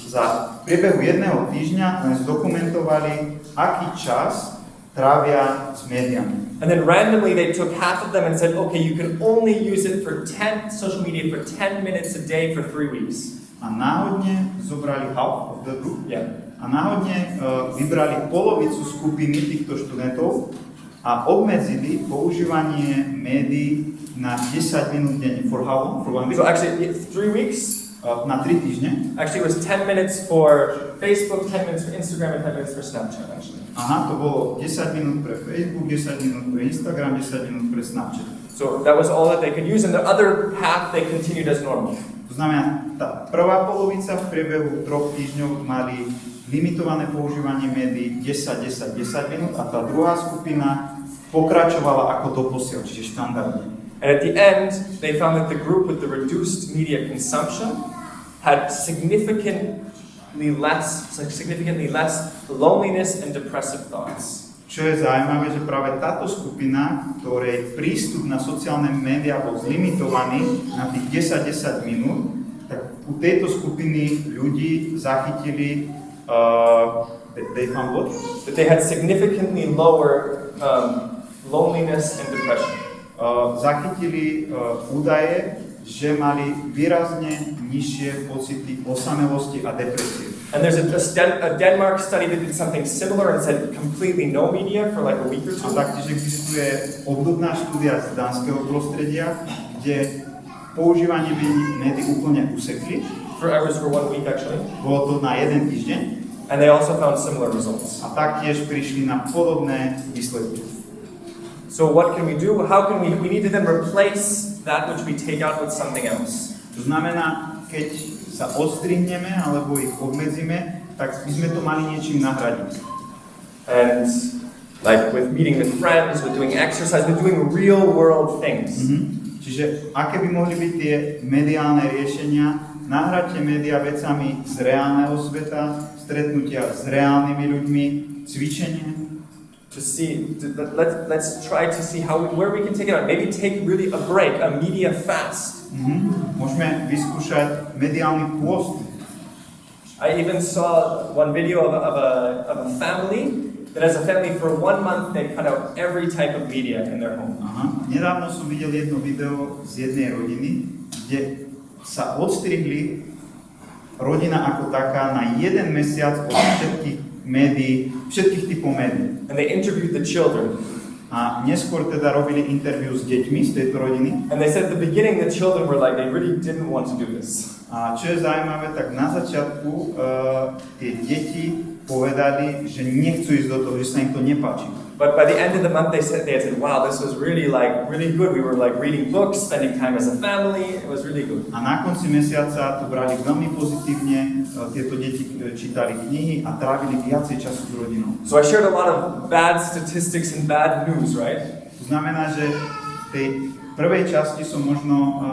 za priebehu jedného týždňa len zdokumentovali, aký čas trávia s médiami. And then randomly they took half of them and said, okay, you can only use it for social media for 10 minutes a day for 3 weeks. A náhodne zobrali half of the group. Yeah. A náhodne vybrali polovicu skupiny týchto študentov a obmedzili používanie médií na 10 minút denne. For how long? For 1 week? So actually, 3 weeks. Na 3 týždne. Actually, it was 10 minutes for Facebook, 10 minutes for Instagram, and 10 minutes for Snapchat, actually. Aha, to bolo 10 minút pre Facebook, 10 minút pre Instagram, 10 minút pre Snapchat. So that was all that they could use, and the other half they continued as normal. To znamená, tá prvá polovica v priebehu 3 týždňov mali limitované používanie médií 10 minút a tá druhá skupina pokračovala ako doposiaľ, čiže štandardne. And at the end, they found that the group with the reduced media consumption had significantly less loneliness and depressive thoughts. Čo je zaujímavé, že práve táto skupina, ktorej prístup na sociálne médiá bol zlimitovaný na tých 10 minút, tak u tejto skupiny ľudí zachytili they found what? That they had significantly lower loneliness and depression. Zachytili údaje, že mali výrazne nižšie pocity osamelosti a depresie. And there's a Denmark study that did something similar and said completely no media for like a week or A two. taktiež existuje obdobná štúdia z dánskeho prostredia, kde používanie médií úplne usekli. For hours for 1 week actually. Bolo to na jeden týždeň. And they also found similar results. A taktiež prišli na podobné výsledky. So what can we do? How can we need to then replace that which we take out with something else. To znamená, keď sa odstrihneme alebo ich obmedzíme, tak by sme to mali niečím nahradiť. And like with meeting with friends, with doing exercise, with doing real world things. Čiže aké by mohli byť tie mediálne riešenia? Nahradte médiá vecami z reálneho sveta, stretnutia s reálnymi ľuďmi, cvičenie. Let's try to see where we can take it out. Maybe take really a break, a media fast. Môžeme vyskúšať mediálny pôst. I even saw one video of a family that as a family for 1 month they cut out every type of media in their home. Nedávno som videl jedno video z jednej rodiny, kde sa odstrihli rodina ako taká na 1 mesiac od všetkých médií, všetkých typov médií. And they interviewed the children. A neskôr teda robili interviu s deťmi z tejto rodiny. And they said at the beginning the children were like they really didn't want to do this. A čo je zaujímavé, tak na začiatku tie deti povedali, že nechcú ísť do toho, že sa im to nepáči. But by the end of the month they said, wow, this was really good. We were like reading books, spending time as a family. It was really good. A na konci mesiaca to brali veľmi pozitívne. Tieto deti čítali knihy a trávili viacej času s rodinou. So I shared a lot of bad statistics and bad news, right? To znamená, že v tej prvej časti som možno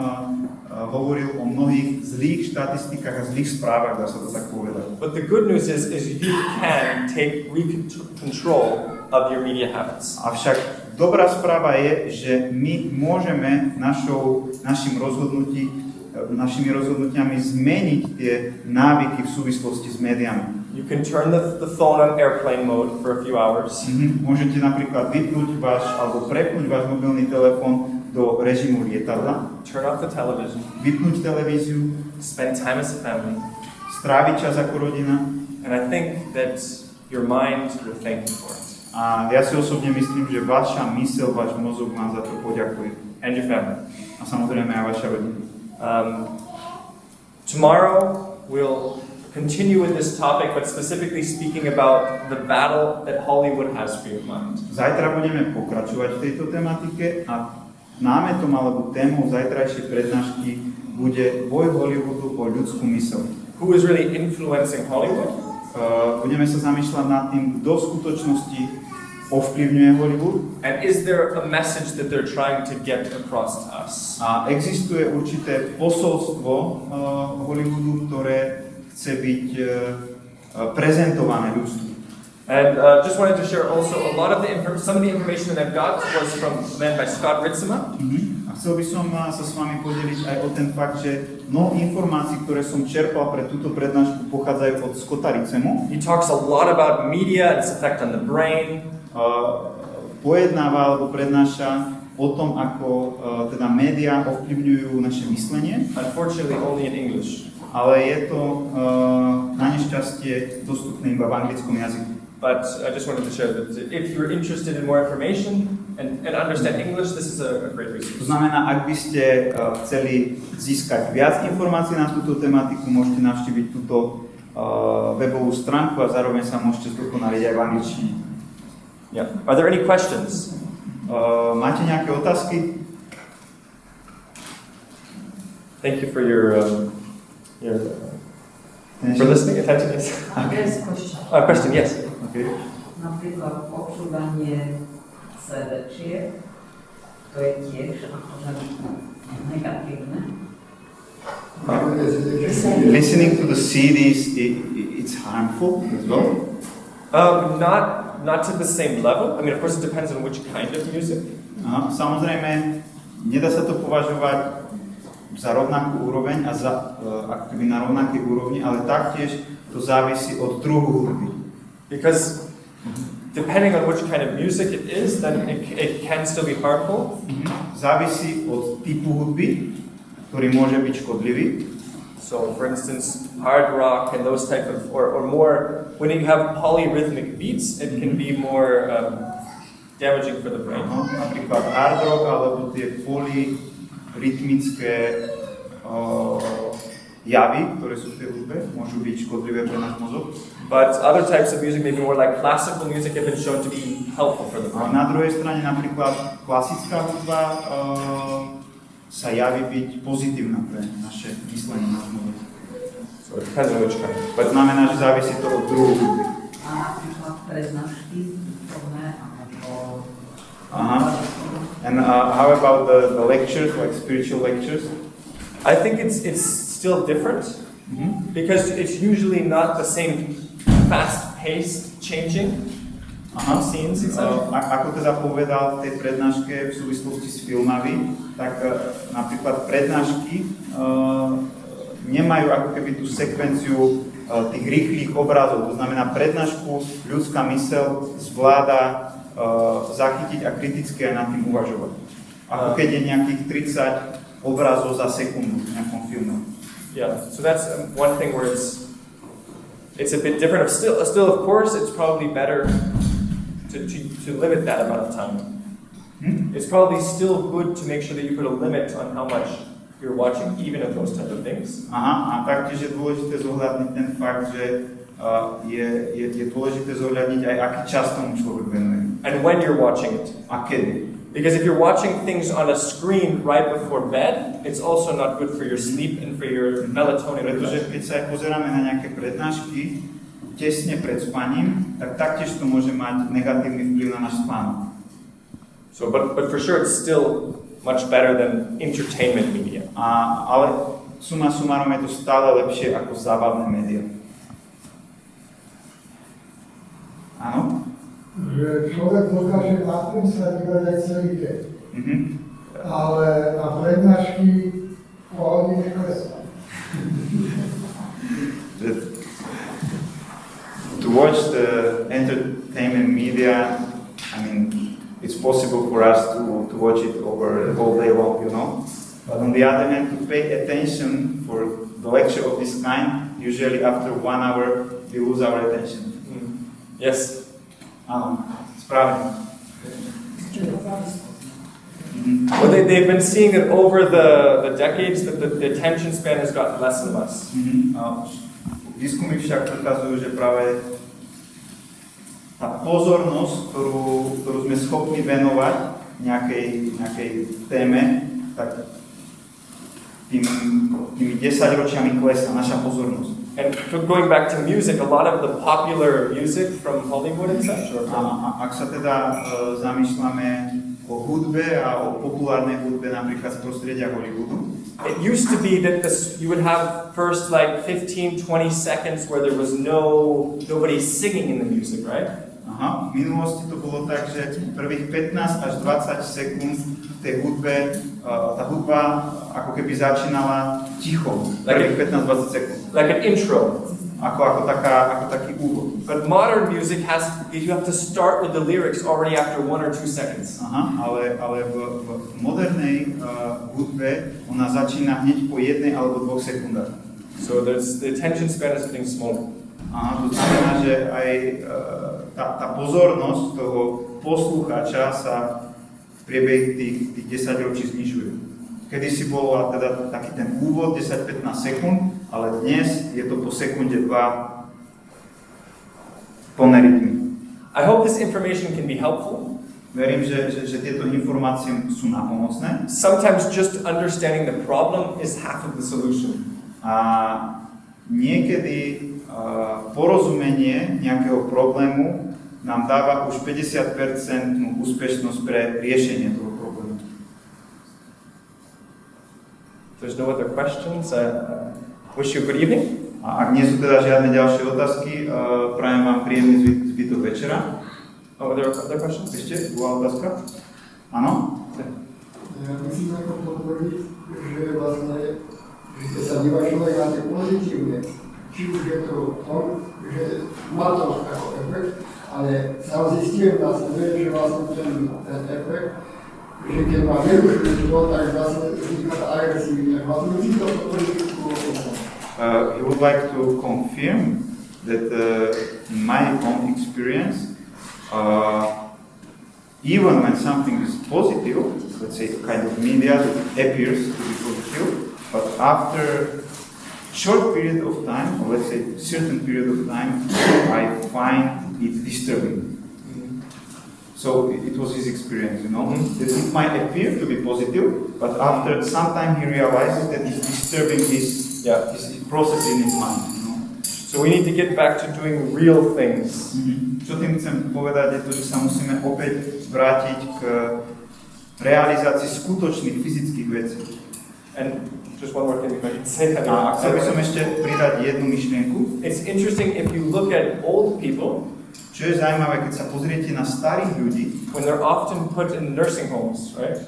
hovoril o mnohých zlých štatistikách a zlých správach, dá sa to tak povedať. But the good news is you can take control of your media habits. Avšak dobrá správa je, že my môžeme našimi rozhodnutiami zmeniť tie návyky v súvislosti s médiami. You can turn the phone on airplane mode for a few hours. Môžete napríklad vypnúť alebo prepnúť váš mobilný telefón do režimu lietadla. Turn off the television. Vypnúť televíziu. Spend time as a family. Stráviť čas ako rodina. And I think that your mind will thank you for it. A ja si osobne myslím, že vaša myseľ, váš mozog vám za to poďakuje. And your family. A samozrejme aj vaša rodina. Tomorrow we'll continue with this topic, but specifically speaking about the battle that Hollywood has for your mind. Zajtra budeme pokračovať v tejto tematike a námetom alebo témou zajtrajšej prednášky bude boj Hollywoodu o ľudskú myseľ. Who is really influencing Hollywood? Budeme sa zamýšľať nad tým, kto v skutočnosti ovplyvňuje Hollywood. And is there a message that they're trying to get across to us? A existuje určité posolstvo Hollywoodu, ktoré chce byť prezentované ľudstvu. And just wanted to share also a lot of some of the information that I've got was from a man by Scott Ritzema. A chcel by som sa s vami podeliť aj o ten fakt, že mnoho informácií, ktoré som čerpal pre túto prednášku, pochádzajú od Scotta Ritzemu. He talks a lot about media and its effect on the brain. Pojednáva alebo prednáša o tom, ako teda médiá ovplyvňujú naše myslenie. Unfortunately only in English. Ale je to na nešťastie dostupné iba v anglickom jazyku. But I just wanted to share that if you're interested in more information and understand English, this is a great resource. To znamená, ak by ste chceli získať viac informácií na túto tematiku, môžete navštíviť túto webovú stránku a zároveň sa môžete zdokonaliť aj v angličtine. Yeah. Are there any questions? Máte nejaké otázky? Thank you for your for listening, attention. Yes. There's a question. Question, yes. Okay. Napríklad používanie série, to je tiež akože negatívne. Listening to the CDs, it's harmful as well? Not to the same level. I mean, of course, it depends on which kind of music. Samozrejme, nedá sa to považovať za rovnakú úroveň a ako keby na rovnakej úrovni, ale taktiež to závisí od druhu hudby. Because depending on which kind of music it is, then it can still be harmful. Závisí od typu hudby, ktorý môže byť škodlivý. So, for instance, hard rock and those type of, or more, when you have polyrhythmic beats, it can be more damaging for the brain. Napríklad hard rock alebo tie polyrytmické javy, ktoré sú v tej hudbe, môžu byť škodlivé pre náš mozog. But other types of music, maybe more like classical music, have been shown to be helpful for the A brain. na druhej strane napríklad klasická hudba sa javí byť pozitívna pre naše myslenie, náš mozog. So it depends on which kind. To But znamená, že závisí to od druhu hudby. A napríklad prednášky duševné alebo... And how about the lectures, like spiritual lectures? I think it's still different because it's usually not the same fast-paced changing scenes. Ako teda povedal v tej prednáške v súvislosti s filmami, tak napríklad prednášky nemajú ako keby tú sekvenciu tých rýchlych obrazov. To znamená, prednášku ľudská myseľ zvláda zachytiť a kriticky aj nad tým uvažovať. Ako keď je nejakých 30 obrazov za sekundu v nejakom filme. Yeah, so that's one thing where it's a bit different. Still, of course, it's probably better to limit that amount of time. It's probably still good to make sure that you put a limit on how much you're watching, even of those type of things. A taktiež je dôležité zohľadniť ten fakt, že je dôležité zohľadniť aj aký čas tomu človek venuje. And when you're watching it. A kedy. Because if you're watching things on a screen right before bed, it's also not good for your sleep and for your melatonin. Pretože keď sa aj pozeráme na nejaké prednášky tesne pred spaním, tak taktiež to môže mať negatívny vplyv na náš spánok. So, but for sure, it's still much better than entertainment media. Ale suma sumarum je to stále lepšie ako zábavné médiá. Áno? Že človek dokáže na tým sa dívať aj celý deň. Ale na prednášky hodiny klesá. To watch the entertainment media, I mean, it's possible for us to watch it over the whole day long, you know. But on the other hand, to pay attention for the lecture of this kind, usually after 1 hour, we lose our attention. Yes. Áno, správne. Well, they've been seeing that over the decades that the attention span has gotten less and less. Výskumy však ukazujú, že práve tá pozornosť, ktorú sme schopní venovať nejakej téme, tak tými 10 ročiami klesá naša pozornosť. And going back to music, a lot of the popular music from Hollywood and such. Ak sa teda zamýšľame o hudbe a o populárnej hudbe napríklad z prostredia Hollywoodu, it used to be that you would have first like 15-20 seconds where there was nobody singing in the music, right? V minulosti to bolo tak, že prvých 15 až 20 sekúnd v tej hudbe, tá hudba ako keby začínala ticho. Prvých 15-20 sekúnd. Like an intro. Ako taký úvod. But modern music you have to start with the lyrics already after 1 or 2 seconds. Ale v modernej hudbe ona začína hneď po 1 alebo 2 sekundách. So the attention span is getting smaller. To znamená, že aj tá pozornosť toho poslucháča sa v priebehu tých 10 ročí znižuje. Kedysi bolo teda taký ten úvod 10-15 sekúnd, ale dnes je to po sekunde 2 plné rytmy. I hope this information can be helpful. Verím, že tieto informácie sú nápomocné. Sometimes just understanding the problem is half of the solution. A niekedy porozumenie nejakého problému nám dáva už 50% úspešnosť pre riešenie toho problému. There's no other questions. Wish you a good evening. A ak nie sú teda žiadne ďalšie otázky, prajem vám príjemný zbytok večera. Are there other questions? Ešte druhá otázka? Áno? Ja musím ako potvrdiť, že vlastne, že keď sa díva človek na tie pozitívne, či už je to v tom, že má to ako efekt, ale sám zistím na sebe, že vlastne ten efekt, že keď má nerušuje život, tak vlastne vzniká tá agresívne. Vlastne si to politiku. He would like to confirm that in my own experience, even when something is positive, let's say kind of media that appears to be positive, but after short period of time, or let's say certain period of time, I find it disturbing. So it was his experience, you know, that it might appear to be positive, but after some time he realizes that it's disturbing his process in his mind. You know? So we need to get back to doing real things. Čo tým chcem povedať je to, že sa musíme opäť vrátiť k realizácii skutočných fyzických vecí. And just one more thing, if I can say that. A chcel by som ešte pridať jednu myšlienku. It's interesting if you look at old people. Čo je zaujímavé, keď sa pozriete na starých ľudí, when they're often put in nursing homes, right?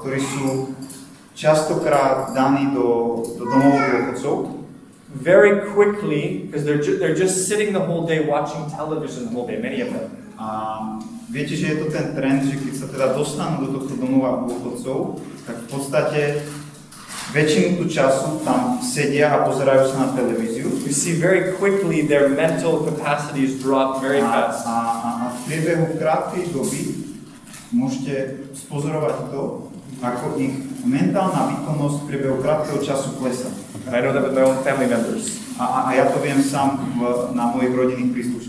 Ktorí sú častokrát daní do domov dôchodcov. Very quickly, because they're just sitting the whole day watching television the whole day, many of them. A viete, že je to ten trend, že keď sa teda dostanú do tohto domova dôchodcov, tak v podstate väčšinu času tam sedia a pozerajú sa na televíziu. You see very quickly their mental capacities drop very fast. A v priebehu krátkej doby môžete spozorovať to, ako ich mentálna výkonnosť v priebehu krátkeho času klesá. And I know that with my own family members. A ja to viem sám na mojich rodinných príslušníkoch.